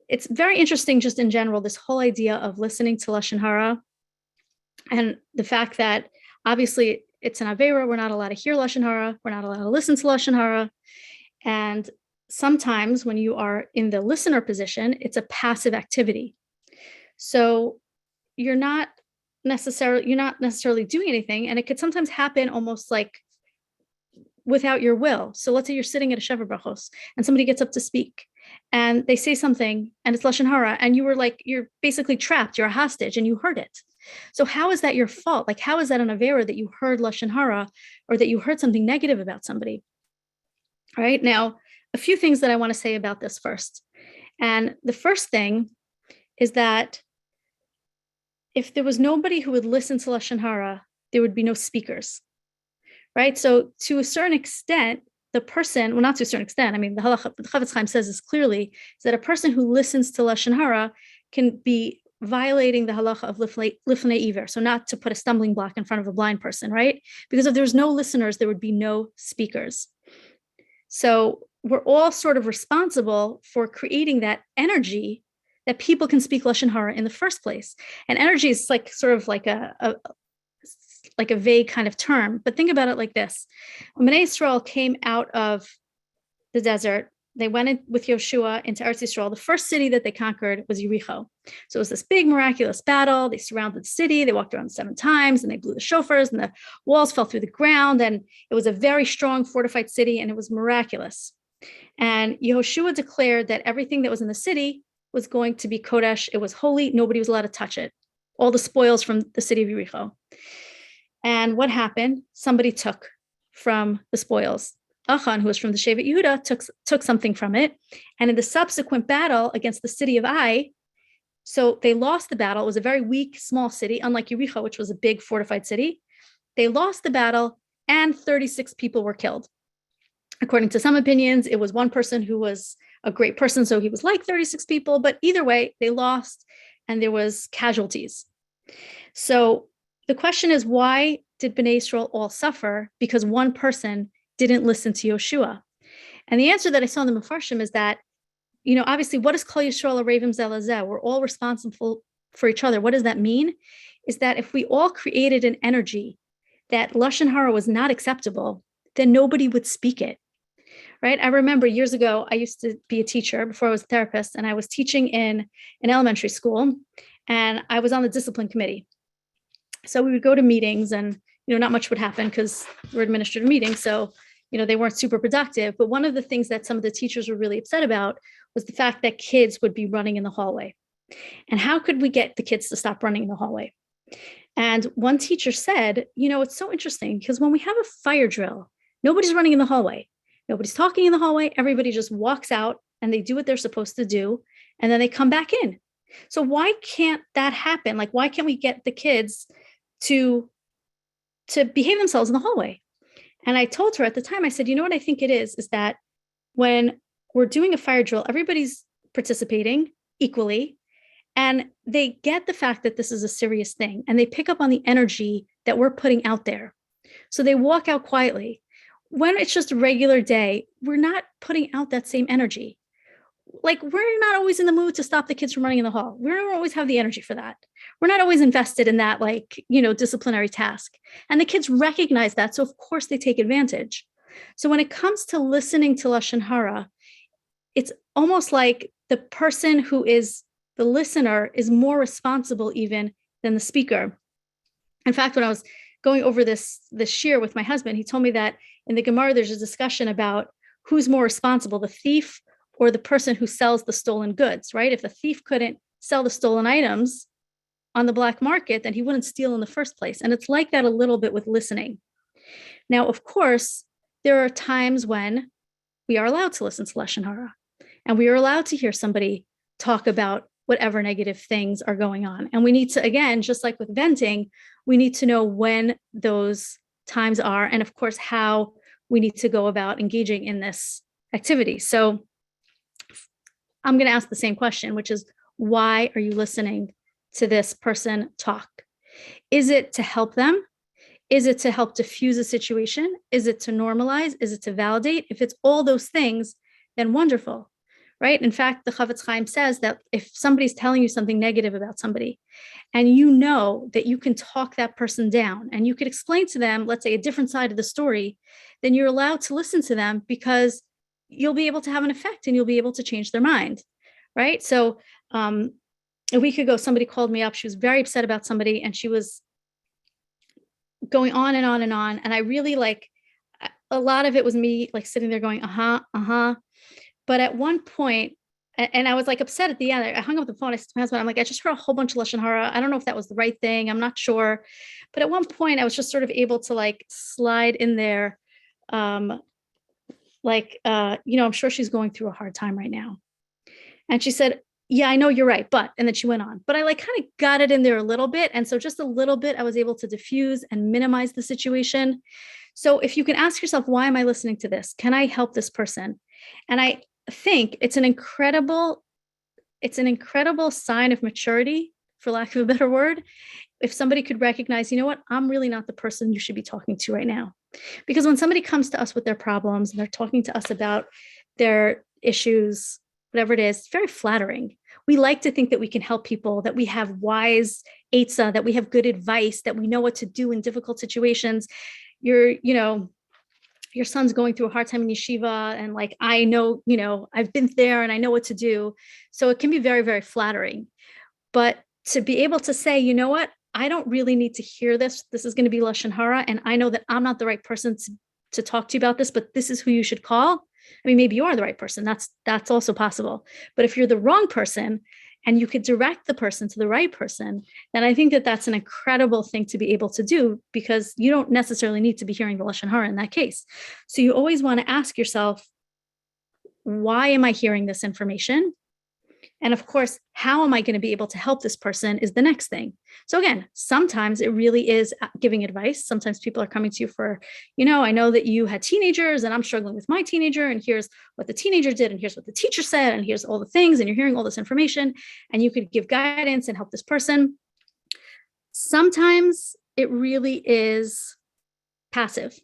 S5: It's very interesting just in general, this whole idea of listening to Loshon Horah and the fact that obviously it's an Aveira, we're not allowed to hear Loshon Horah, we're not allowed to listen to Loshon Horah. And sometimes when you are in the listener position, it's a passive activity. So you're not necessarily doing anything. And it could sometimes happen almost like without your will. So let's say you're sitting at a Shever Brachos and somebody gets up to speak and they say something and it's Loshon Horah and you're basically trapped, you're a hostage and you heard it. So how is that your fault? How is that an Aveira that you heard Loshon Horah or that you heard something negative about somebody? All right, now, a few things that I want to say about this first. And the first thing is that if there was nobody who would listen to Loshon Horah, there would be no speakers. Right. So to a certain extent, the person, well, not to a certain extent, I mean, the Chavetz Chaim says this clearly, is that a person who listens to Loshon Horah can be violating the halacha of lifnei iver. So not to put a stumbling block in front of a blind person, right? Because if there was no listeners, there would be no speakers. So we're all sort of responsible for creating that energy that people can speak Loshon Horah in the first place. And energy is like sort of like a vague kind of term, but think about it like this. When Bnei Yisrael came out of the desert, they went in with Yoshua into Eretz Yisrael. The first city that they conquered was Yericho. So it was this big miraculous battle. They surrounded the city. They walked around 7 times and they blew the shofars and the walls fell through the ground. And it was a very strong fortified city and it was miraculous. And Yehoshua declared that everything that was in the city was going to be Kodesh. It was holy. Nobody was allowed to touch it. All the spoils from the city of Yericho. And what happened? Somebody took from the spoils. Achan, who was from the Shevet Yehuda, took something from it. And in the subsequent battle against the city of Ai, so they lost the battle. It was a very weak, small city, unlike Yericho, which was a big fortified city. They lost the battle and 36 people were killed. According to some opinions, it was one person who was a great person, so he was like 36 people. But either way, they lost and there was casualties. So the question is, why did Bnei Yisrael all suffer? Because one person didn't listen to Yoshua. And the answer that I saw in the Mefarshim is that, obviously, what is Kol Yisrael Arevim Zeh Lazeh? We're all responsible for each other. What does that mean? Is that if we all created an energy that Loshon Horah was not acceptable, then nobody would speak it, right? I remember years ago, I used to be a teacher before I was a therapist, and I was teaching in an elementary school, and I was on the discipline committee. So we would go to meetings and, not much would happen because we're administrative meetings. So, they weren't super productive. But one of the things that some of the teachers were really upset about was the fact that kids would be running in the hallway. And how could we get the kids to stop running in the hallway? And one teacher said, it's so interesting because when we have a fire drill, nobody's running in the hallway. Nobody's talking in the hallway. Everybody just walks out and they do what they're supposed to do. And then they come back in. So why can't that happen? Like, why can't we get the kids to behave themselves in the hallway? And I told her at the time, I said, what I think it is that when we're doing a fire drill, everybody's participating equally, and they get the fact that this is a serious thing, and they pick up on the energy that we're putting out there. So they walk out quietly. When it's just a regular day, we're not putting out that same energy. Like, we're not always in the mood to stop the kids from running in the hall. We don't always have the energy for that. We're not always invested in that, disciplinary task. And the kids recognize that. So of course they take advantage. So when it comes to listening to Loshon Horah, it's almost like the person who is the listener is more responsible even than the speaker. In fact, when I was going over this shiur with my husband, he told me that in the Gemara, there's a discussion about who's more responsible, the thief or the person who sells the stolen goods, right? If the thief couldn't sell the stolen items on the black market, then he wouldn't steal in the first place. And it's like that a little bit with listening. Now, of course, there are times when we are allowed to listen to Loshon Horah, and we are allowed to hear somebody talk about whatever negative things are going on. And we need to, again, just like with venting, we need to know when those times are, and of course, how we need to go about engaging in this activity. So I'm going to ask the same question, which is, why are you listening to this person talk? Is it to help them? Is it to help diffuse a situation? Is it to normalize? Is it to validate? If it's all those things, then wonderful, right? In fact, the Chavetz Chaim says that if somebody's telling you something negative about somebody, and you know that you can talk that person down, and you could explain to them, let's say, a different side of the story, then you're allowed to listen to them because you'll be able to have an effect and you'll be able to change their mind, right? So a week ago, somebody called me up. She was very upset about somebody, and she was going on and on and on. And I really a lot of it was me sitting there going, uh-huh. But at one point, and I was upset at the end, I hung up the phone. I said to my husband, I'm I just heard a whole bunch of Loshon Horah. I don't know if that was the right thing. I'm not sure. But at one point, I was just sort of able to slide in there. I'm sure she's going through a hard time right now. And she said, yeah, I know you're right, and then she went on, but I kind of got it in there a little bit. And so just a little bit, I was able to diffuse and minimize the situation. So if you can ask yourself, why am I listening to this? Can I help this person? And I think it's an incredible sign of maturity, for lack of a better word, if somebody could recognize, I'm really not the person you should be talking to right now. Because when somebody comes to us with their problems and they're talking to us about their issues, whatever it is. It's very flattering. We like to think that we can help people, that we have wise eitzah, that we have good advice, that we know what to do in difficult situations. Your son's going through a hard time in yeshiva, and like, I know, I've been there and I know what to do. So it can be very, very flattering. But to be able to say, you know what, I don't really need to hear this. This is going to be Loshon Horah, and I know that I'm not the right person to talk to you about this, but this is who you should call. I mean, maybe you are the right person. That's also possible. But if you're the wrong person and you could direct the person to the right person, then I think that that's an incredible thing to be able to do, because you don't necessarily need to be hearing the Loshon Horah in that case. So you always want to ask yourself, why am I hearing this information? And of course, how am I going to be able to help this person is the next thing. So again, sometimes it really is giving advice. Sometimes people are coming to you for, I know that you had teenagers and I'm struggling with my teenager, and here's what the teenager did, and here's what the teacher said, and here's all the things, and you're hearing all this information, and you could give guidance and help this person. Sometimes it really is passive.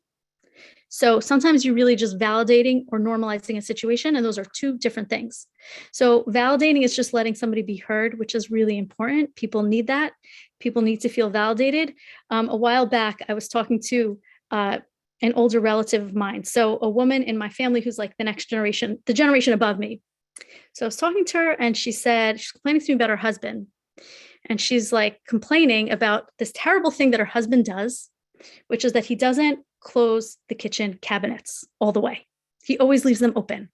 S5: So sometimes you're really just validating or normalizing a situation, and those are two different things. So validating is just letting somebody be heard, which is really important. People need that. People need to feel validated. A while back, I was talking to an older relative of mine. So a woman in my family who's like the next generation, the generation above me. So I was talking to her, and she's complaining to me about her husband. And she's like complaining about this terrible thing that her husband does, which is that he doesn't close the kitchen cabinets all the way. He always leaves them open.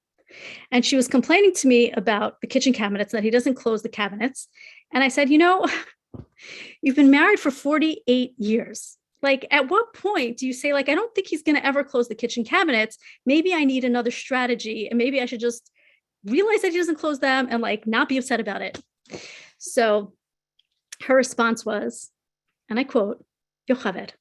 S5: And she was complaining to me about the kitchen cabinets, that he doesn't close the cabinets. And I said, you've been married for 48 years. Like, at what point do you say, like, I don't think he's going to ever close the kitchen cabinets. Maybe I need another strategy, and maybe I should just realize that he doesn't close them and like not be upset about it. So her response was, and I quote, Yocheved,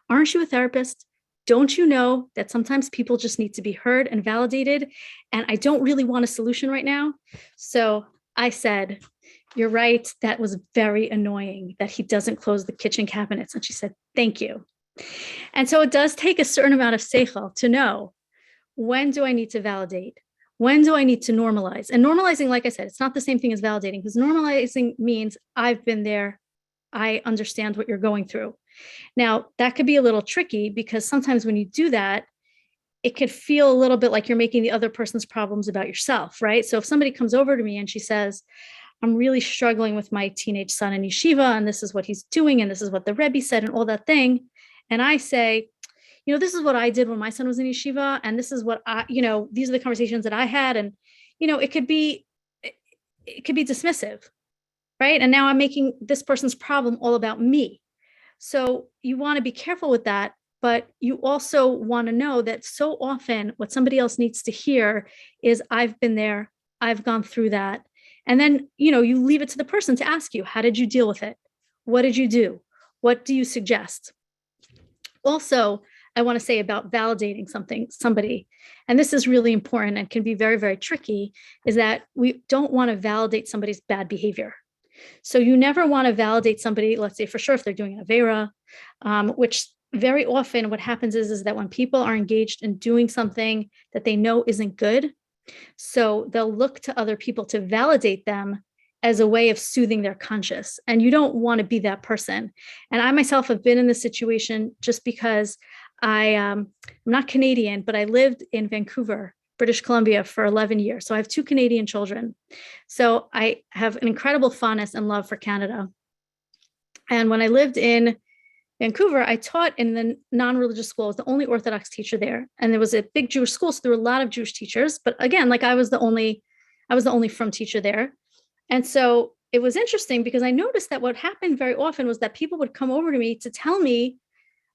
S5: aren't you a therapist? Don't you know that sometimes people just need to be heard and validated? And I don't really want a solution right now. So I said, you're right. That was very annoying that he doesn't close the kitchen cabinets. And she said, thank you. And so it does take a certain amount of seichel to know, when do I need to validate? When do I need to normalize? And normalizing, like I said, it's not the same thing as validating, because normalizing means I've been there. I understand what you're going through. Now, that could be a little tricky, because sometimes when you do that, it could feel a little bit like you're making the other person's problems about yourself, right? So if somebody comes over to me and she says, I'm really struggling with my teenage son in yeshiva, and this is what he's doing, and this is what the Rebbe said, and all that thing. And I say, this is what I did when my son was in yeshiva, and this is what these are the conversations that I had. And, it could be dismissive, right? And now I'm making this person's problem all about me. So you want to be careful with that, but you also want to know that so often what somebody else needs to hear is, I've been there, I've gone through that. And then, you leave it to the person to ask you, how did you deal with it? What did you do? What do you suggest? Also, I want to say about validating somebody, and this is really important and can be very, very tricky, is that we don't want to validate somebody's bad behavior. So you never want to validate somebody, let's say for sure if they're doing an avera, which very often what happens is that when people are engaged in doing something that they know isn't good, so they'll look to other people to validate them as a way of soothing their conscience. And you don't want to be that person. And I myself have been in this situation just because I'm not Canadian, but I lived in Vancouver, British Columbia for 11 years. So I have 2 Canadian children. So I have an incredible fondness and love for Canada. And when I lived in Vancouver, I taught in the non-religious school. I was the only Orthodox teacher there. And there was a big Jewish school, so there were a lot of Jewish teachers. But again, like I was the only frum teacher there. And so it was interesting, because I noticed that what happened very often was that people would come over to me to tell me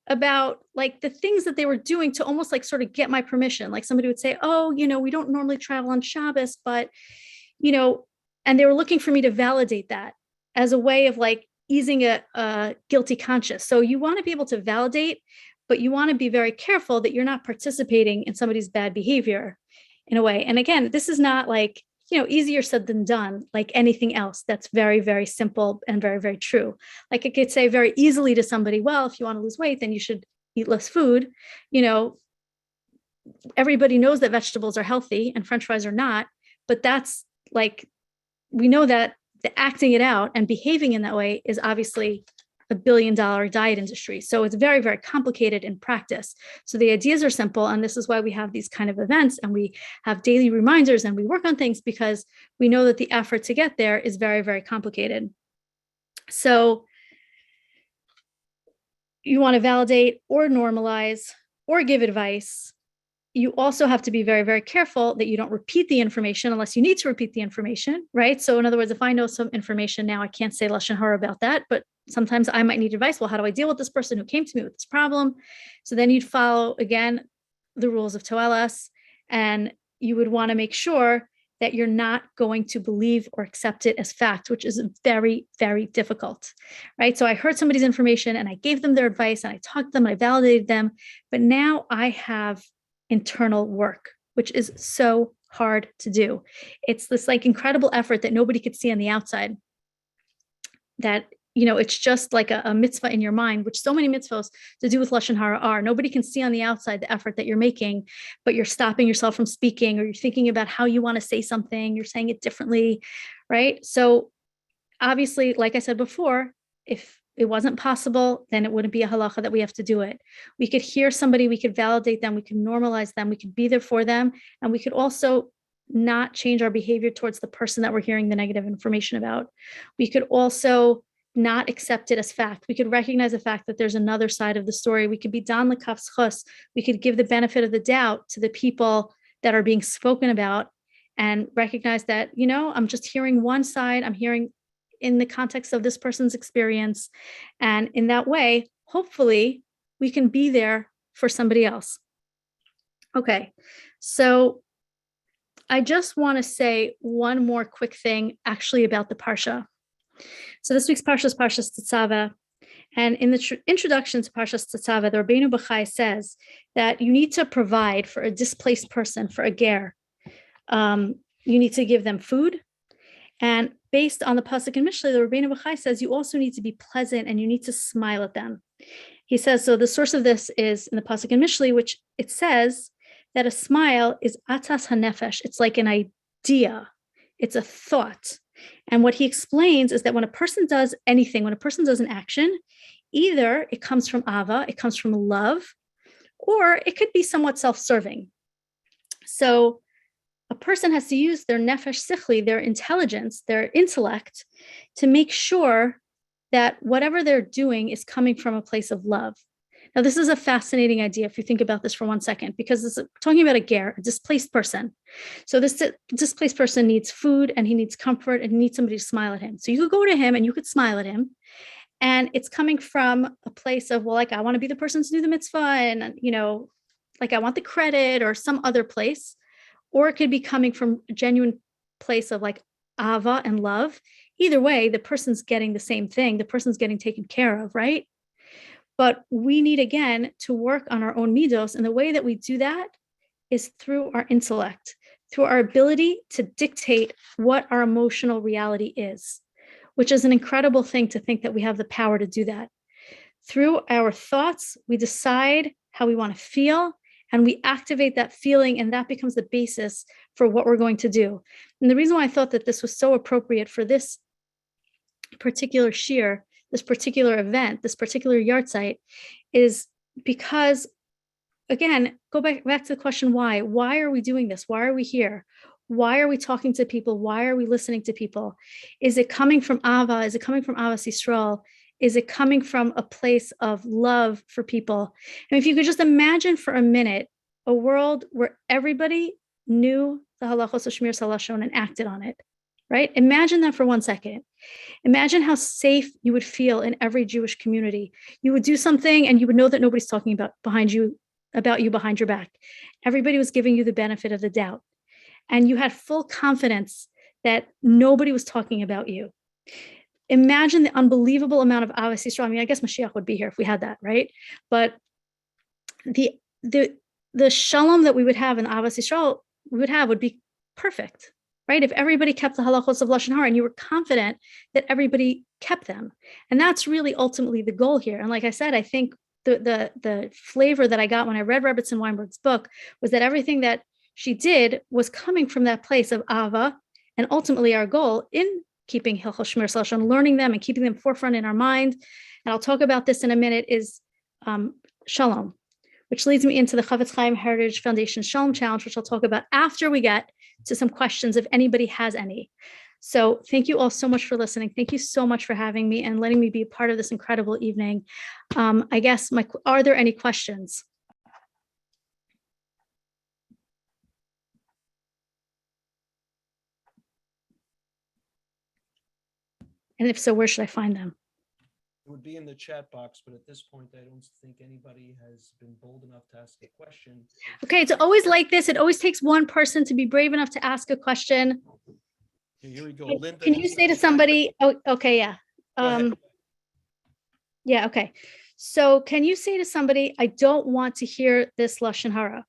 S5: about like the things that they were doing to almost like sort of get my permission. Like somebody would say, oh, we don't normally travel on Shabbos, but, and they were looking for me to validate that as a way of like easing a guilty conscience. So you want to be able to validate, but you want to be very careful that you're not participating in somebody's bad behavior in a way. And again, this is not like, easier said than done, like anything else. That's very, very simple and very, very true. Like I could say very easily to somebody, well, if you want to lose weight, then you should eat less food. everybody knows that vegetables are healthy and French fries are not, but that's like, we know that the acting it out and behaving in that way is obviously a $1 billion diet industry. So it's very, very complicated in practice. So the ideas are simple. And this is why we have these kind of events and we have daily reminders and we work on things, because we know that the effort to get there is very, very complicated. So you want to validate or normalize or give advice. You also have to be very, very careful that you don't repeat the information unless you need to repeat the information, right? So in other words, if I know some information now, I can't say Loshon Horah about that, but sometimes I might need advice. Well, how do I deal with this person who came to me with this problem? So then you'd follow, again, the rules of Toelas, and you would want to make sure that you're not going to believe or accept it as fact, which is very, very difficult, right? So I heard somebody's information and I gave them their advice and I talked to them and I validated them, but now I have internal work, which is so hard to do. It's this like incredible effort that nobody could see on the outside. That, you know, it's just like a mitzvah in your mind, which so many mitzvahs to do with Loshon Horah are. Nobody can see on the outside the effort that you're making, but you're stopping yourself from speaking, or you're thinking about how you want to say something, you're saying it differently, right? So obviously, like I said before, if it wasn't possible, then it wouldn't be a halacha that we have to do it. We could hear somebody, we could validate them, we could normalize them, we could be there for them, and we could also not change our behavior towards the person that we're hearing the negative information about. We could also not accept it as fact. We could recognize the fact that there's another side of the story. We could be dan l'kaf zchus. We could give the benefit of the doubt to the people that are being spoken about and recognize that, you know, I'm just hearing one side, I'm hearing in the context of this person's experience. And in that way, hopefully we can be there for somebody else. Okay, so I just want to say one more quick thing actually about the Parsha. So this week's Parsha is Parshas Tetzaveh. And in the introduction to Parshas Tetzaveh, the Rabbeinu Bachai says that you need to provide for a displaced person, for a ger. You need to give them food. And based on the Pasuk in Mishlei, the Rabbeinu Bachai says you also need to be pleasant and you need to smile at them. He says, so the source of this is in the Pasuk in Mishlei, which it says that a smile is atas hanefesh. It's like an idea. It's a thought. And what he explains is that when a person does anything, when a person does an action, either it comes from ava, it comes from love, or it could be somewhat self-serving. So a person has to use their nefesh sichli, their intelligence, their intellect, to make sure that whatever they're doing is coming from a place of love. Now, this is a fascinating idea if you think about this for 1 second, because it's talking about a ger, a displaced person. So this displaced person needs food and he needs comfort and he needs somebody to smile at him. So you could go to him and you could smile at him. And it's coming from a place of, well, like, I want to be the person to do the mitzvah and, you know, like I want the credit or some other place. Or it could be coming from a genuine place of like ava and love. Either way, the person's getting the same thing. The person's getting taken care of, right? But we need, again, to work on our own midos. And the way that we do that is through our intellect, through our ability to dictate what our emotional reality is, which is an incredible thing to think that we have the power to do that. Through our thoughts, we decide how we want to feel, and we activate that feeling, and that becomes the basis for what we're going to do. And the reason why I thought that this was so appropriate for this particular shiur, this particular event, this particular yartzeit, is because, again, go back to the question, why? Why are we doing this? Why are we here? Why are we talking to people? Why are we listening to people? Is it coming from Ava? Is it coming from Avas Yisrael? Is it coming from a place of love for people? And if you could just imagine for a minute a world where everybody knew the halachos of Shmiras Haloshon and acted on it, right? Imagine that for 1 second. Imagine how safe you would feel in every Jewish community. You would do something and you would know that nobody's talking about you behind your back. Everybody was giving you the benefit of the doubt. And you had full confidence that nobody was talking about you. Imagine the unbelievable amount of Avos Yisrael. I mean, I guess Mashiach would be here if we had that, right? But the shalom that we would have in Avos Yisrael would be perfect, right? If everybody kept the halachos of Loshon Horah and you were confident that everybody kept them. And that's really ultimately the goal here. And like I said, I think the flavor that I got when I read Rebbetzin Weinberg's book was that everything that she did was coming from that place of Ava, and ultimately our goal in keeping Hilchos Shmiras Loshon, learning them and keeping them forefront in our mind. And I'll talk about this in a minute, is Shalom, which leads me into the Chofetz Chaim Heritage Foundation Shalom Challenge, which I'll talk about after we get to some questions if anybody has any. So thank you all so much for listening. Thank you so much for having me and letting me be a part of this incredible evening. I guess, are there any questions? And if so, where should I find them?
S2: It would be in the chat box, but at this point, I don't think anybody has been bold enough to ask a question.
S5: Okay, it's always like this. It always takes one person to be brave enough to ask a question.
S2: Here we go. Linda,
S5: Can you say to somebody, oh, okay, yeah. Yeah, okay. So can you say to somebody, I don't want to hear this Loshon Horah?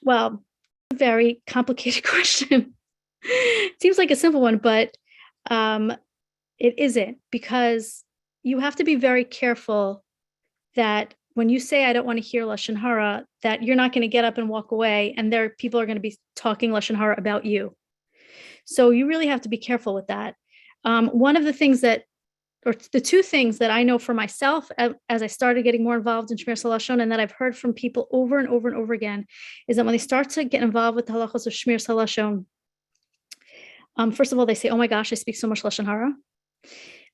S5: Well, a very complicated question. Seems like a simple one, but it isn't, because you have to be very careful that when you say, I don't want to hear Loshon Horah, that you're not going to get up and walk away and people are going to be talking Loshon Horah about you. So you really have to be careful with that. One of the things or the two things that I know for myself as I started getting more involved in Shmiras Haloshon, and that I've heard from people over and over and over again, is that when they start to get involved with the halachos of Shmiras Haloshon, first of all, they say, oh my gosh, I speak so much Loshon Horah.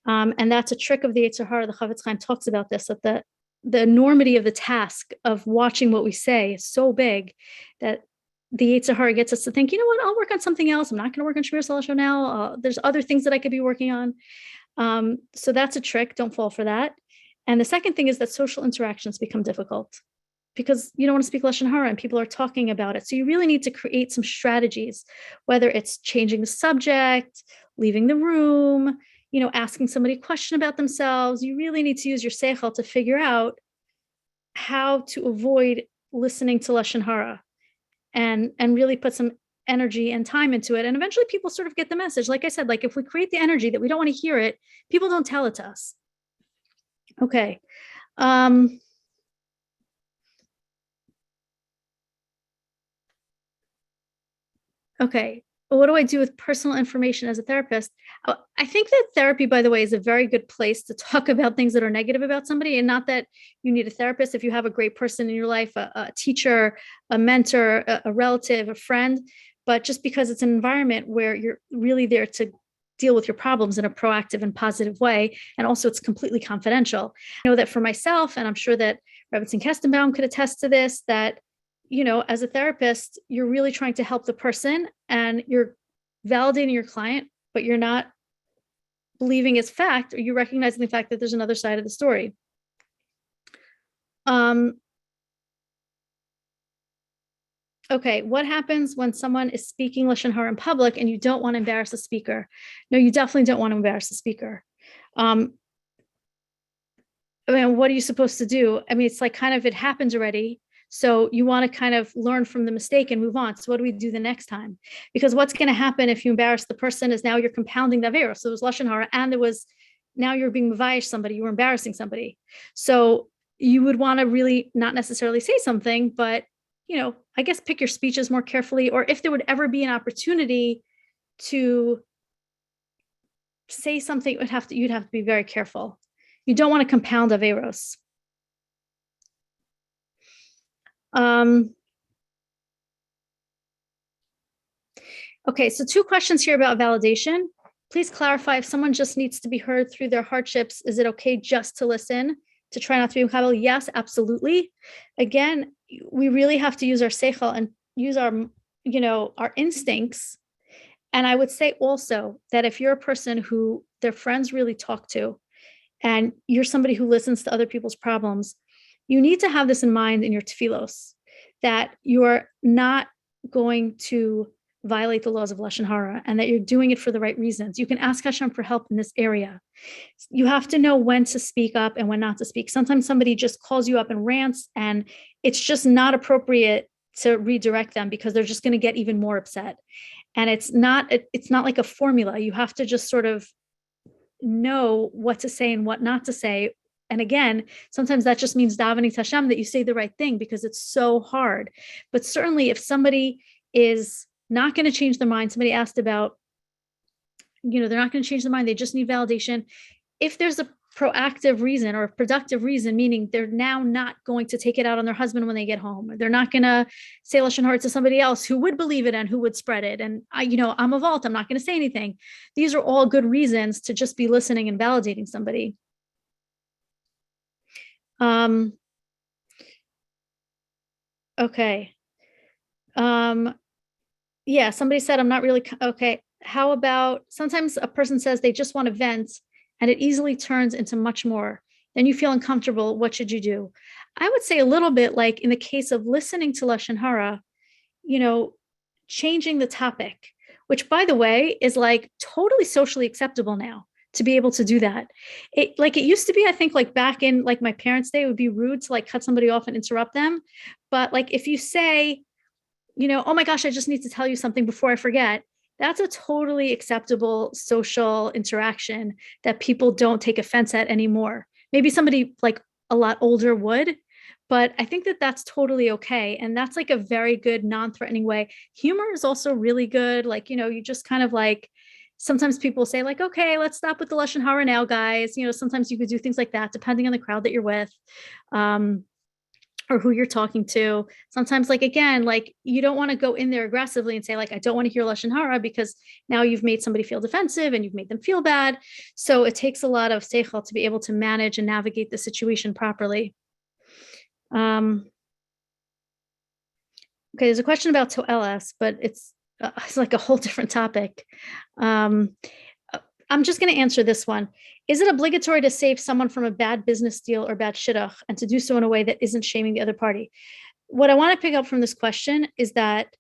S5: And that's a trick of the Yetzer Hara. The Chofetz Chaim talks about this, that the enormity of the task of watching what we say is so big that the Yetzer Hara gets us to think, you know what, I'll work on something else. I'm not going to work on Shmiras Haloshon now. There's other things that I could be working on. So that's a trick. Don't fall for that. And the second thing is that social interactions become difficult because you don't want to speak Loshon Horah and people are talking about it. So you really need to create some strategies, whether it's changing the subject, leaving the room, asking somebody a question about themselves. You really need to use your seichel to figure out how to avoid listening to Loshon Horah and really put some energy and time into it. And eventually people sort of get the message. Like I said, like if we create the energy that we don't want to hear it, people don't tell it to us. Okay. Okay. What do I do with personal information as a therapist? I think that therapy, by the way, is a very good place to talk about things that are negative about somebody, and not that you need a therapist. If you have a great person in your life, a teacher, a mentor, a relative, a friend, but just because it's an environment where you're really there to deal with your problems in a proactive and positive way. And also it's completely confidential. I know that for myself, and I'm sure that Rebbetzin Kestenbaum could attest to this, that as a therapist, you're really trying to help the person and you're validating your client, but you're not believing it's fact, or you're recognizing the fact that there's another side of the story. Okay, what happens when someone is speaking Loshon Horah in public and you don't want to embarrass the speaker? No, you definitely don't want to embarrass the speaker. I mean, what are you supposed to do? I mean, it's like kind of, it happens already. So you want to kind of learn from the mistake and move on. So what do we do the next time? Because what's going to happen if you embarrass the person is now you're compounding the avera. So it was Loshon Horah and now you're being mevayish somebody, you were embarrassing somebody. So you would want to really not necessarily say something, but I guess pick your speeches more carefully, or if there would ever be an opportunity to say something, you'd have to be very careful. You don't want to compound averos. Okay, so 2 questions here about validation. Please clarify if someone just needs to be heard through their hardships, is it okay just to listen, to try not to be mekabel? Yes, absolutely. Again, we really have to use our seichel and use our instincts. And I would say also that if you're a person who their friends really talk to, and you're somebody who listens to other people's problems, you need to have this in mind in your tefillos, that you're not going to violate the laws of Loshon Horah and that you're doing it for the right reasons. You can ask Hashem for help in this area. You have to know when to speak up and when not to speak. Sometimes somebody just calls you up and rants, and it's just not appropriate to redirect them because they're just going to get even more upset. And it's not like a formula. You have to just sort of know what to say and what not to say And again, sometimes that just means davening to Hashem that you say the right thing because it's so hard. But certainly if somebody is not going to change their mind, somebody asked about, they're not going to change their mind, they just need validation. If there's a proactive reason or a productive reason, meaning they're now not going to take it out on their husband when they get home, or they're not going to say Loshon Horah to somebody else who would believe it and who would spread it. And I'm a vault, I'm not going to say anything. These are all good reasons to just be listening and validating somebody. Okay. Yeah, somebody said, I'm not really, okay. How about sometimes a person says they just want to vent and it easily turns into much more. Then you feel uncomfortable. What should you do? I would say a little bit like in the case of listening to Loshon Horah, changing the topic, which by the way, is like totally socially acceptable now to be able to do that. It used to be, I think like back in like my parents' day, it would be rude to like cut somebody off and interrupt them. But like if you say, oh my gosh, I just need to tell you something before I forget. That's a totally acceptable social interaction that people don't take offense at anymore. Maybe somebody like a lot older would, but I think that that's totally okay. And that's like a very good non-threatening way. Humor is also really good. Like, you just kind of like, sometimes people say like, okay, let's stop with the Loshon Horah now, guys. Sometimes you could do things like that depending on the crowd that you're with. Or who you're talking to. Sometimes like, again, like you don't want to go in there aggressively and say like, I don't want to hear Loshon Horah because now you've made somebody feel defensive and you've made them feel bad. So it takes a lot of seichel to be able to manage and navigate the situation properly. Okay, there's a question about to'elas, but it's like a whole different topic. I'm just going to answer this one. Is it obligatory to save someone from a bad business deal or bad shidduch and to do so in a way that isn't shaming the other party? What I want to pick up from this question is that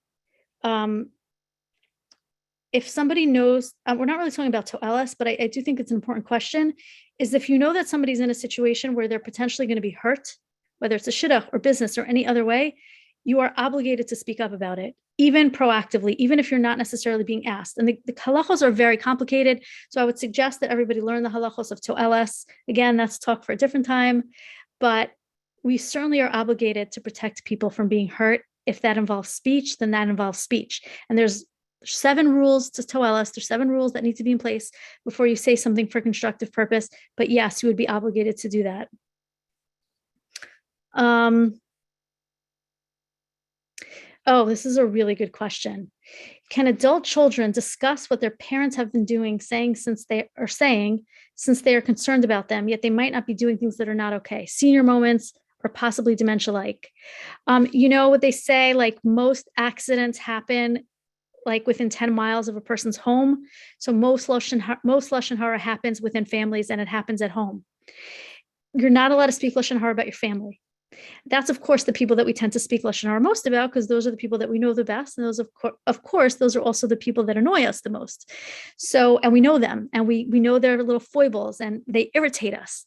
S5: if somebody knows, we're not really talking about to'elas, but I do think it's an important question, is if you know that somebody's in a situation where they're potentially going to be hurt, whether it's a shidduch or business or any other way, you are obligated to speak up about it, even proactively, even if you're not necessarily being asked. And the halachos are very complicated. So I would suggest that everybody learn the halachos of to'elas. Again, that's talk for a different time, but we certainly are obligated to protect people from being hurt. If that involves speech, then that involves speech. And there's 7 rules to to'elas. There's 7 rules that need to be in place before you say something for constructive purpose. But yes, you would be obligated to do that. Oh, this is a really good question. Can adult children discuss what their parents have been doing, saying since they are concerned about them, yet they might not be doing things that are not okay? Senior moments or possibly dementia-like. What they say, like most accidents happen like within 10 miles of a person's home. So most Loshon Horah happens within families and it happens at home. You're not allowed to speak Loshon Horah about your family. That's, of course, the people that we tend to speak Loshon Horah most about, because those are the people that we know the best. And those, of course, those are also the people that annoy us the most. So, and we know them, and we know their little foibles, and they irritate us.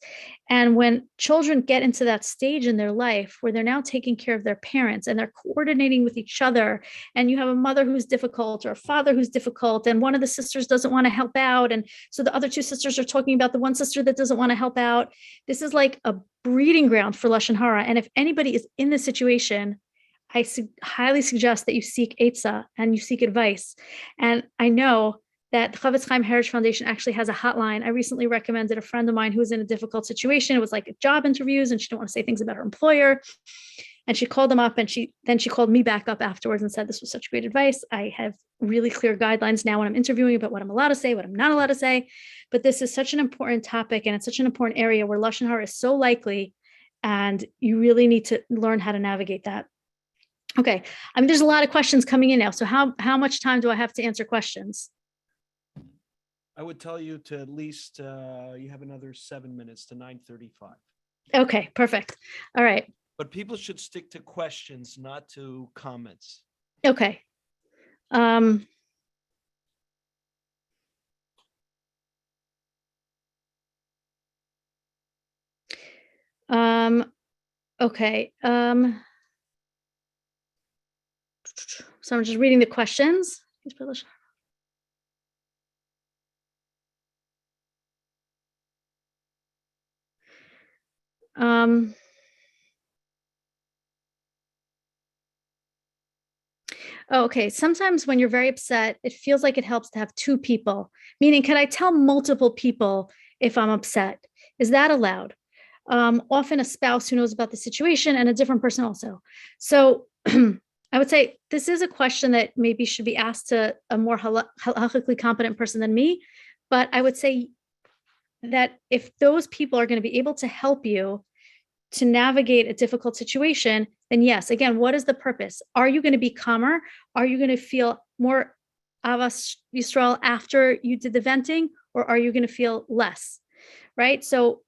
S5: And when children get into that stage in their life where they're now taking care of their parents and they're coordinating with each other, and you have a mother who's difficult or a father who's difficult, and one of the sisters doesn't want to help out, and so the other 2 sisters are talking about the one sister that doesn't want to help out. This is like a breeding ground for Loshon Horah. And if anybody is in this situation, I highly suggest that you seek Eitzah and you seek advice. And I know that the Chavetz Chaim Heritage Foundation actually has a hotline. I recently recommended a friend of mine who was in a difficult situation. It was like job interviews and she didn't want to say things about her employer. And she called them up and she called me back up afterwards and said, this was such great advice. I have really clear guidelines now when I'm interviewing about what I'm allowed to say, what I'm not allowed to say. But this is such an important topic and it's such an important area where Loshon Horah is so likely, and you really need to learn how to navigate that. Okay, there's a lot of questions coming in now. So how much time do I have to answer questions?
S2: I would tell you to at least, you have another 7 minutes to 9:35.
S5: Okay, perfect. All right.
S2: But people should stick to questions, not to comments.
S5: Okay. Okay. So I'm just reading the questions. Okay, sometimes when you're very upset, it feels like it helps to have two people, meaning, can I tell multiple people if I'm upset? Is that allowed? Often a spouse who knows about the situation and a different person also. So I would say this is a question that maybe should be asked to a more halachically competent person than me. But I would say that if those people are going to be able to help you to navigate a difficult situation, then yes, again, what is the purpose? Are you going to be calmer? Are you going to feel more avas Yisrael after you did the venting, or are you going to feel less? Right? So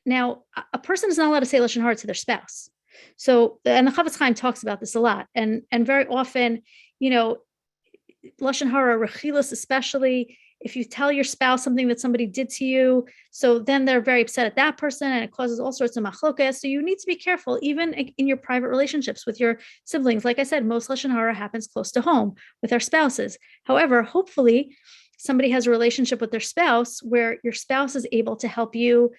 S5: now a person is not allowed to say Loshon Horah to their spouse. So, and the Chofetz Chaim talks about this a lot, and very often, Loshon Horah, rechilas, especially if you tell your spouse something that somebody did to you, so then they're very upset at that person, and it causes all sorts of machlokas. So you need to be careful, even in your private relationships with your siblings. Like I said, most Loshon Horah happens close to home with our spouses. However, hopefully, somebody has a relationship with their spouse where your spouse is able to help you,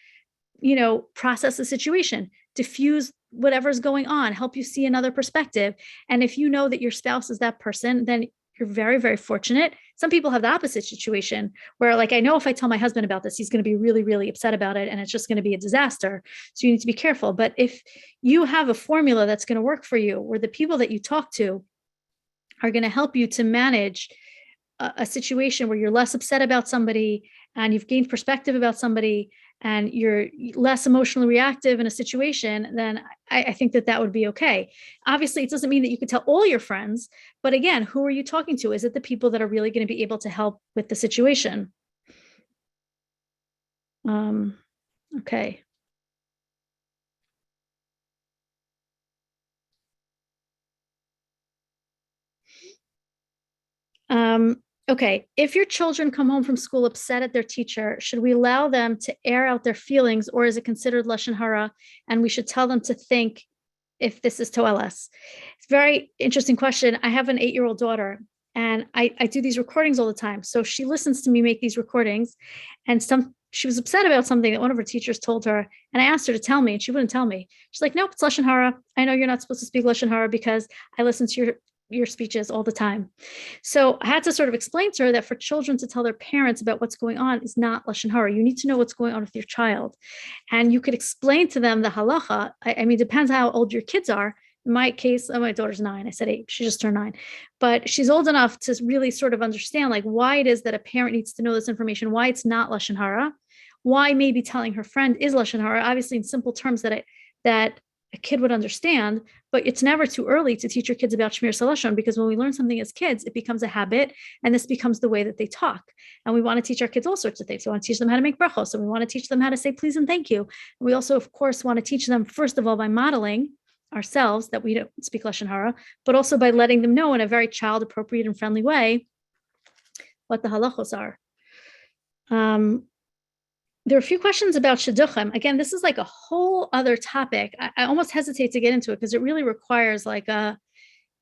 S5: process the situation, diffuse whatever's going on, help you see another perspective. And if you know that your spouse is that person, then you're very, very fortunate. Some people have the opposite situation where, like, I know if I tell my husband about this, he's going to be really, really upset about it, and it's just going to be a disaster. So you need to be careful. But if you have a formula that's going to work for you, where the people that you talk to are going to help you to manage a situation where you're less upset about somebody and you've gained perspective about somebody and you're less emotionally reactive in a situation, then I think that would be okay. Obviously, it doesn't mean that you could tell all your friends, but again, who are you talking to? Is it the people that are really going to be able to help with the situation? Okay. Okay, if your children come home from school upset at their teacher, should we allow them to air out their feelings, or is it considered Loshon Horah and we should tell them to think if this is toelas? It's a very interesting question. I have an 8-year-old daughter, and I do these recordings all the time. So she listens to me make these recordings, and she was upset about something that one of her teachers told her, and I asked her to tell me, and she wouldn't tell me. She's like, nope, it's Loshon Horah. I know you're not supposed to speak Loshon Horah because I listen to your speeches all the time. So I had to sort of explain to her that for children to tell their parents about what's going on is not Loshon Horah. You need to know what's going on with your child. And you could explain to them the halacha. I mean, depends how old your kids are. In my case, my daughter's 9. I said 8. She just turned 9. But she's old enough to really sort of understand like why it is that a parent needs to know this information, why it's not Loshon Horah, why maybe telling her friend is Loshon Horah, obviously in simple terms that a kid would understand, but it's never too early to teach your kids about Shmiras Haloshon, because when we learn something as kids, it becomes a habit, and this becomes the way that they talk. And we want to teach our kids all sorts of things. We want to teach them how to make brachos, so we want to teach them how to say please and thank you. And we also, of course, want to teach them, first of all, by modeling ourselves that we don't speak Loshon Horah, but also by letting them know in a very child-appropriate and friendly way what the halachos are. There are a few questions about shidduchim. Again, this is like a whole other topic. I almost hesitate to get into it because it really requires like a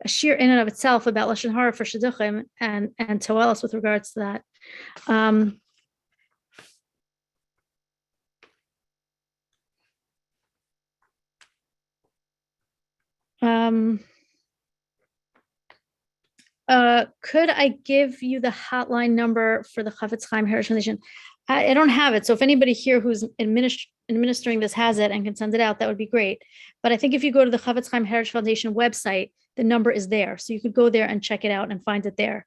S5: shiur in and of itself about Loshon Horah for shidduchim and toelas with regards to that. Could I give you the hotline number for the Chofetz Chaim Heritage Foundation? I don't have it. So if anybody here who's administering this has it and can send it out, that would be great. But I think if you go to the Chofetz Chaim Heritage Foundation website, the number is there. So you could go there and check it out and find it there.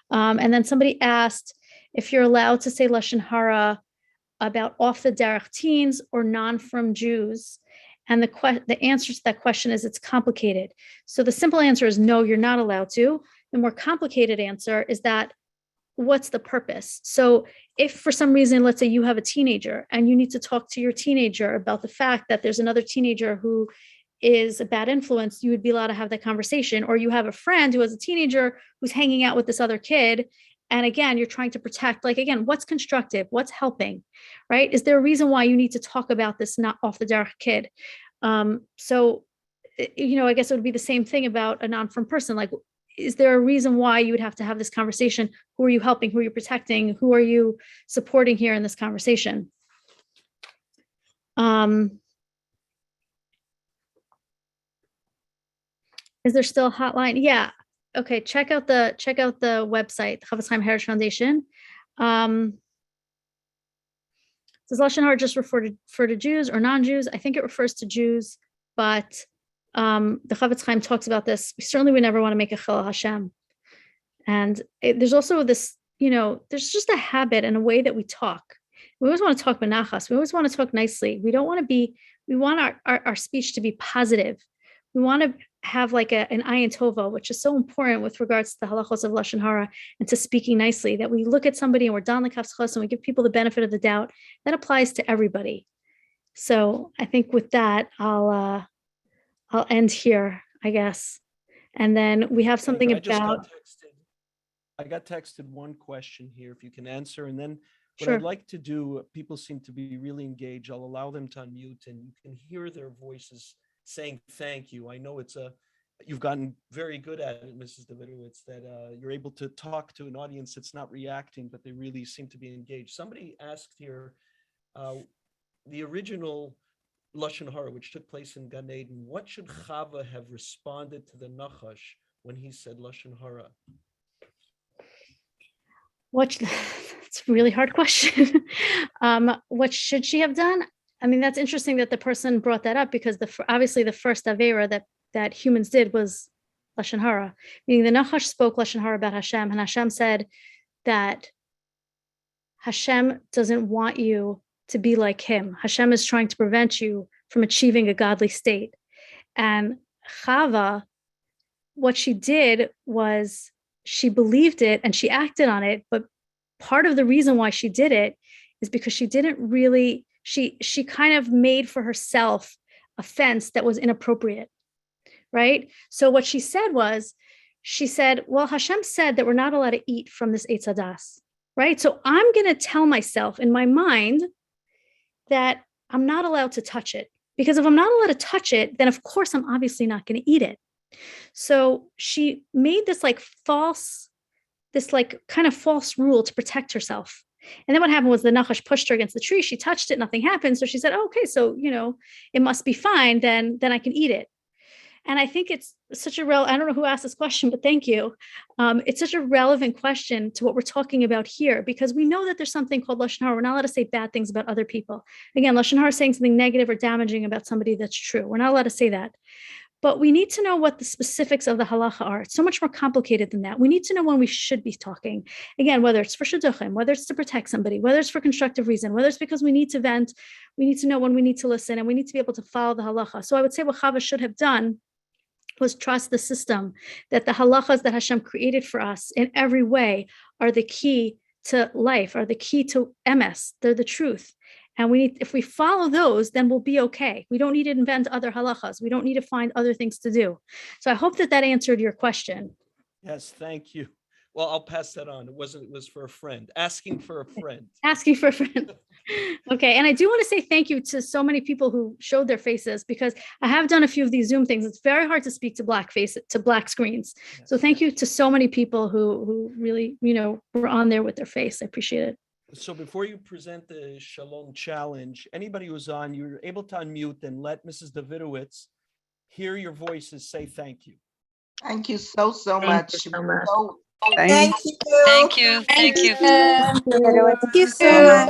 S5: And then somebody asked if you're allowed to say Loshon Horah about off the derech teens or non-from Jews. And the answer to that question is it's complicated. So the simple answer is no, you're not allowed to. The more complicated answer is that what's the purpose? So if for some reason, let's say you have a teenager and you need to talk to your teenager about the fact that there's another teenager who is a bad influence, you would be allowed to have that conversation. Or you have a friend who has a teenager who's hanging out with this other kid. And again, you're trying to protect, like, again, what's constructive, what's helping, right? Is there a reason why you need to talk about this not off the derech kid? So, I guess it would be the same thing about a non-from person. Like, is there a reason why you would have to have this conversation? Who are you helping? Who are you protecting? Who are you supporting here in this conversation? Is there still a hotline? Yeah. Okay. Check out the website, the Chofetz Chaim Heritage Foundation. Does Loshon Horah just refer to Jews or non-Jews? I think it refers to Jews, but the Chofetz Chaim talks about this. We certainly would never want to make a Chil Hashem. And there's also this, there's just a habit and a way that we talk. We always want to talk benachas. We always want to talk nicely. We don't want to be, we want our speech to be positive. We want to have like an ayin tova, which is so important with regards to the halachos of Loshon Horah and to speaking nicely, that we look at somebody and we're dan l'kafschos and we give people the benefit of the doubt. That applies to everybody. So I think with that, I'll end here, I guess. And then we have something about.
S2: I got texted one question here, if you can answer, and then what
S5: Sure.
S2: I'd like to do, people seem to be really engaged. I'll allow them to unmute and you can hear their voices saying thank you. I know you've gotten very good at it, Mrs. Davidowitz, that you're able to talk to an audience that's not reacting, but they really seem to be engaged. Somebody asked here, the original Loshon Horah, which took place in Gan Eden, what should Chava have responded to the Nachash when he said Loshon Horah?
S5: It's a really hard question. What should she have done? I mean, that's interesting that the person brought that up, because obviously the first Avera that humans did was Loshon Horah, meaning the Nachash spoke Loshon Horah about Hashem, and Hashem said that Hashem doesn't want you to be like him. Hashem is trying to prevent you from achieving a godly state. And Chava, what she did was she believed it and she acted on it, but part of the reason why she did it is because she didn't really, she kind of made for herself a fence that was inappropriate, right? So what she said was, she said, well, Hashem said that we're not allowed to eat from this Eitz Hadas, right? So I'm going to tell myself in my mind that I'm not allowed to touch it, because if I'm not allowed to touch it, then of course I'm obviously not going to eat it. So she made this kind of false rule to protect herself. And then what happened was the Nachash pushed her against the tree. She touched it, nothing happened. So she said, oh, okay, so, it must be fine. Then I can eat it. And I think it's such a I don't know who asked this question, but thank you. It's such a relevant question to what we're talking about here, because we know that there's something called Loshon Horah. We're not allowed to say bad things about other people. Again, Loshon Horah is saying something negative or damaging about somebody that's true. We're not allowed to say that. But we need to know what the specifics of the halacha are. It's so much more complicated than that. We need to know when we should be talking. Again, whether it's for shidduchim, whether it's to protect somebody, whether it's for constructive reason, whether it's because we need to vent, we need to know when we need to listen, and we need to be able to follow the halacha. So I would say what Chava should have done was trust the system, that the halachas that Hashem created for us in every way are the key to life, are the key to emes. They're the truth. And if we follow those, then we'll be okay. We don't need to invent other halachas. We don't need to find other things to do. So I hope that answered your question.
S2: Yes, thank you. Well, I'll pass that on. It was for a friend, asking for a friend.
S5: Asking for a friend. Okay. And I do want to say thank you to so many people who showed their faces, because I have done a few of these Zoom things. It's very hard to speak to black screens.
S2: Yes.
S5: So thank you to so many people who really, were on there with their face. I appreciate it.
S2: So before you present the Shalom Challenge, anybody who's on, you're able to unmute and let Mrs. Davidowitz hear your voices say thank you.
S6: Thank you so much.
S7: Thank you.
S8: Thank you.
S7: Thank you.
S8: Thank
S7: you so much.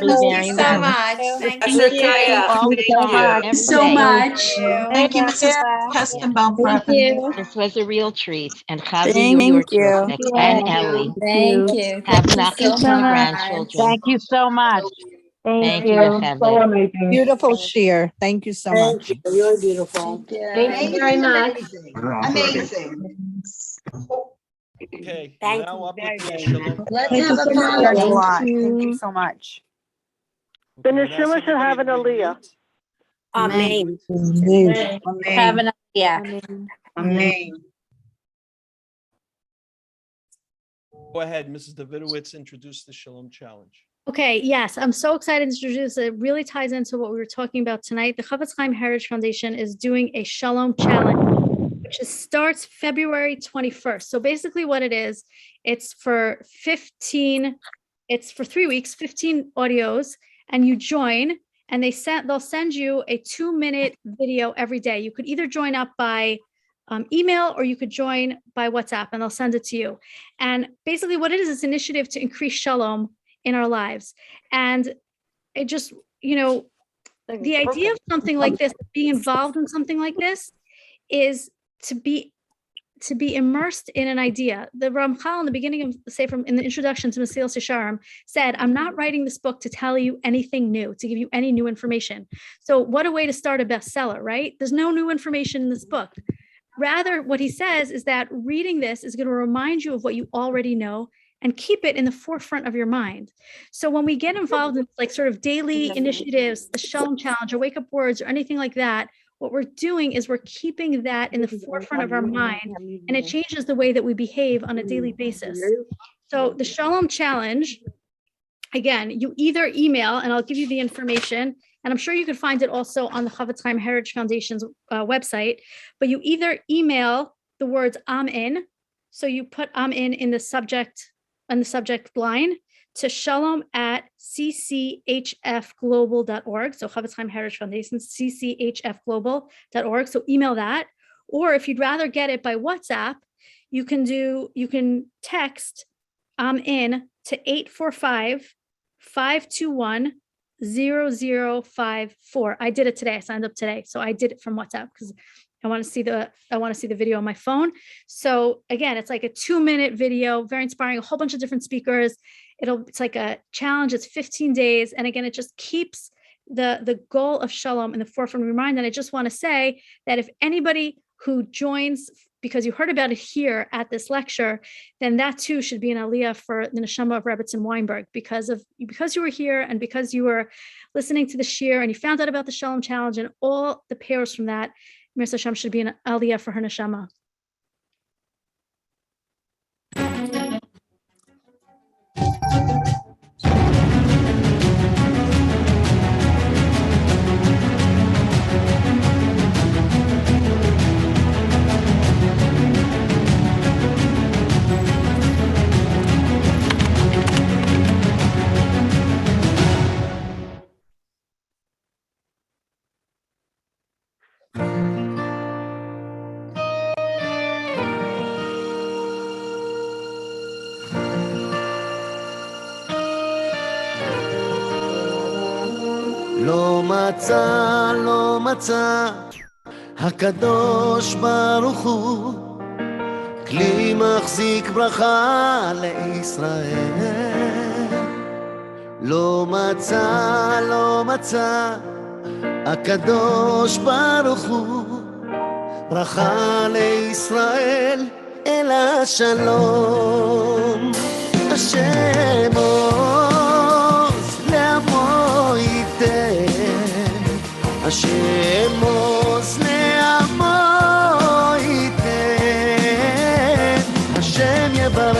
S8: Thank you so much.
S7: Thank
S8: you
S7: so much.
S6: Thank you, Mrs. Kestenbaum, for having me.
S8: This was a real treat. And Chavie,
S7: Thank
S8: you were
S7: you.
S8: terrific. And Ellie.
S7: Thank you.
S8: Have knocking to the grandchildren.
S9: Thank you so much.
S8: Thank you, Yocheved.
S9: Beautiful Shiur. Thank you so much.
S7: Really beautiful.
S6: Thank you very much. Amazing.
S2: Okay,
S7: Thank
S2: now
S7: you
S2: up
S7: very
S2: with the
S7: much.
S2: Shalom.
S7: Let's
S2: Challenge.
S7: have a
S9: Thank you a lot.
S7: Thank
S9: Thank you so much.
S2: Okay,
S10: The
S2: I'd ask
S10: neshama should have an
S2: everybody to
S10: aliyah.
S2: unmute.
S7: Amen.
S9: Have
S7: an idea.
S6: Amen.
S2: Go ahead, Mrs. Davidowitz, introduce the Shalom Challenge.
S5: Okay, yes, I'm so excited to introduce it. It really ties into what we were talking about tonight. The Chofetz Chaim Heritage Foundation is doing a Shalom Challenge, which starts February 21st. So basically what it is, it's for 3 weeks, 15 audios, and you join, and they'll send you a 2-minute video every day. You could either join up by email, or you could join by WhatsApp, and I'll send it to you. And basically what it is, it's an initiative to increase shalom in our lives. And it just, the idea of something like this, being involved in something like this, is to be immersed in an idea. The Ramchal in the beginning of the Sefer, in the introduction to Mesilas Yesharim, said, I'm not writing this book to tell you anything new, to give you any new information. So what a way to start a bestseller, right? There's no new information in this book. Rather, what he says is that reading this is going to remind you of what you already know and keep it in the forefront of your mind. So when we get involved in like sort of daily initiatives, the Shalom Challenge or Wake Up Words or anything like that, what we're doing is we're keeping that in the forefront of our mind, and it changes the way that we behave on a daily basis. So the Shalom Challenge, again, you either email, and I'll give you the information, and I'm sure you could find it also on the Chofetz Chaim Heritage Foundation's website, but you either email the words I'm in, so you put I'm in the subject line, to shalom@cchfglobal.org. So Chofetz Chaim Heritage Foundation, cchfglobal.org. So email that. Or if you'd rather get it by WhatsApp, you can text I'm in to 845-521-0054. I did it today. I signed up today. So I did it from WhatsApp because I want to see the video on my phone. So again, it's like a 2-minute video, very inspiring, a whole bunch of different speakers. It's like a challenge. It's 15 days. And again, it just keeps the goal of Shalom in the forefront of your mind. And I just want to say that if anybody who joins because you heard about it here at this lecture, then that too should be an aliyah for the neshama of Rebbetzin Weinberg, because you were here and because you were listening to the shiur and you found out about the Shalom Challenge and all the pairs from that. Mir Hashem should be an aliyah for her neshama.
S1: לא מצא הקדוש ברוך הוא כלי מחזיק ברכה לישראל. לא מצא הקדוש ברוך הוא ברכה לישראל אלא שלום. השם עוז לעמו ייתן, השם עוז לעמו ייתן, השם יברך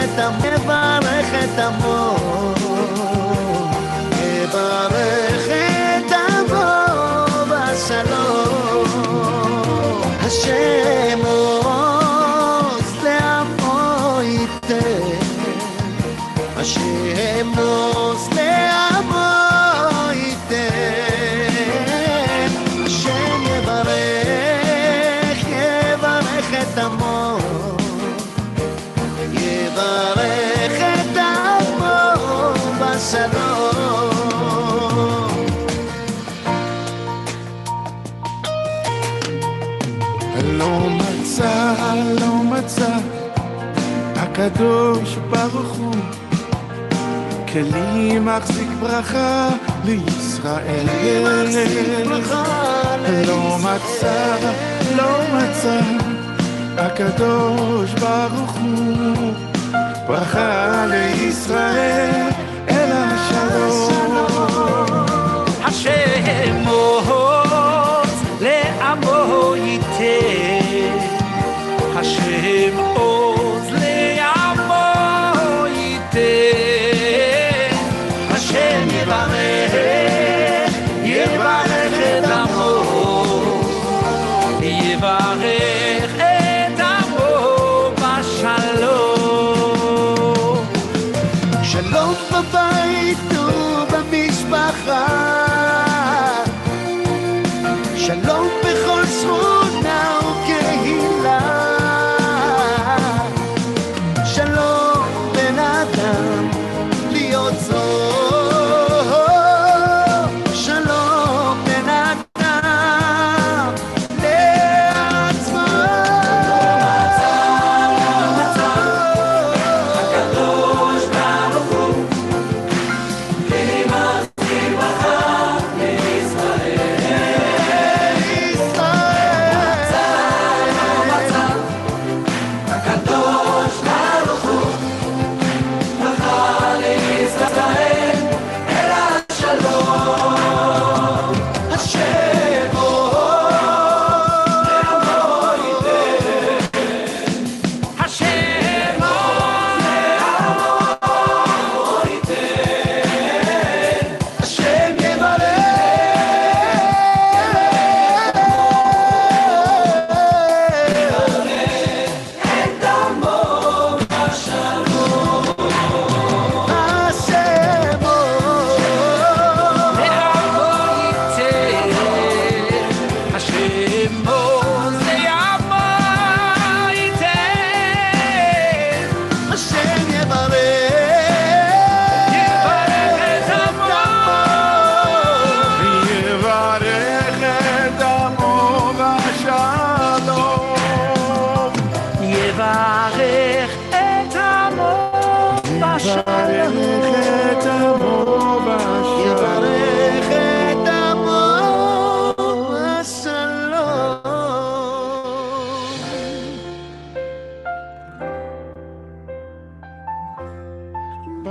S1: את עמו, יברך את עמו, יברך את עמו בשלום. השם עוז לעמו ייתן, השם עוז לעמו ייתן, השם יברך את עמו, יברך את עמו בשלום.
S10: לא מצא הקדוש ברוך הוא כלי מחזיק ברכה לישראל. לא מצא הקדוש ברוך הוא ברכה לישראל אלא שלום.
S1: השם עוז לעמו ייתן, השם עוז לעמו ייתן, השם יברך את עמו, יברך את עמו בשלום. שלום בבית ובמשפחה, שלום בכל שכונה וקהילה, שלום בין אדם להיות זו, שלום בין אדם לעצמו. הקדוש ברוך הוא מחזיק ברכה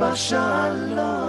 S1: בשלום.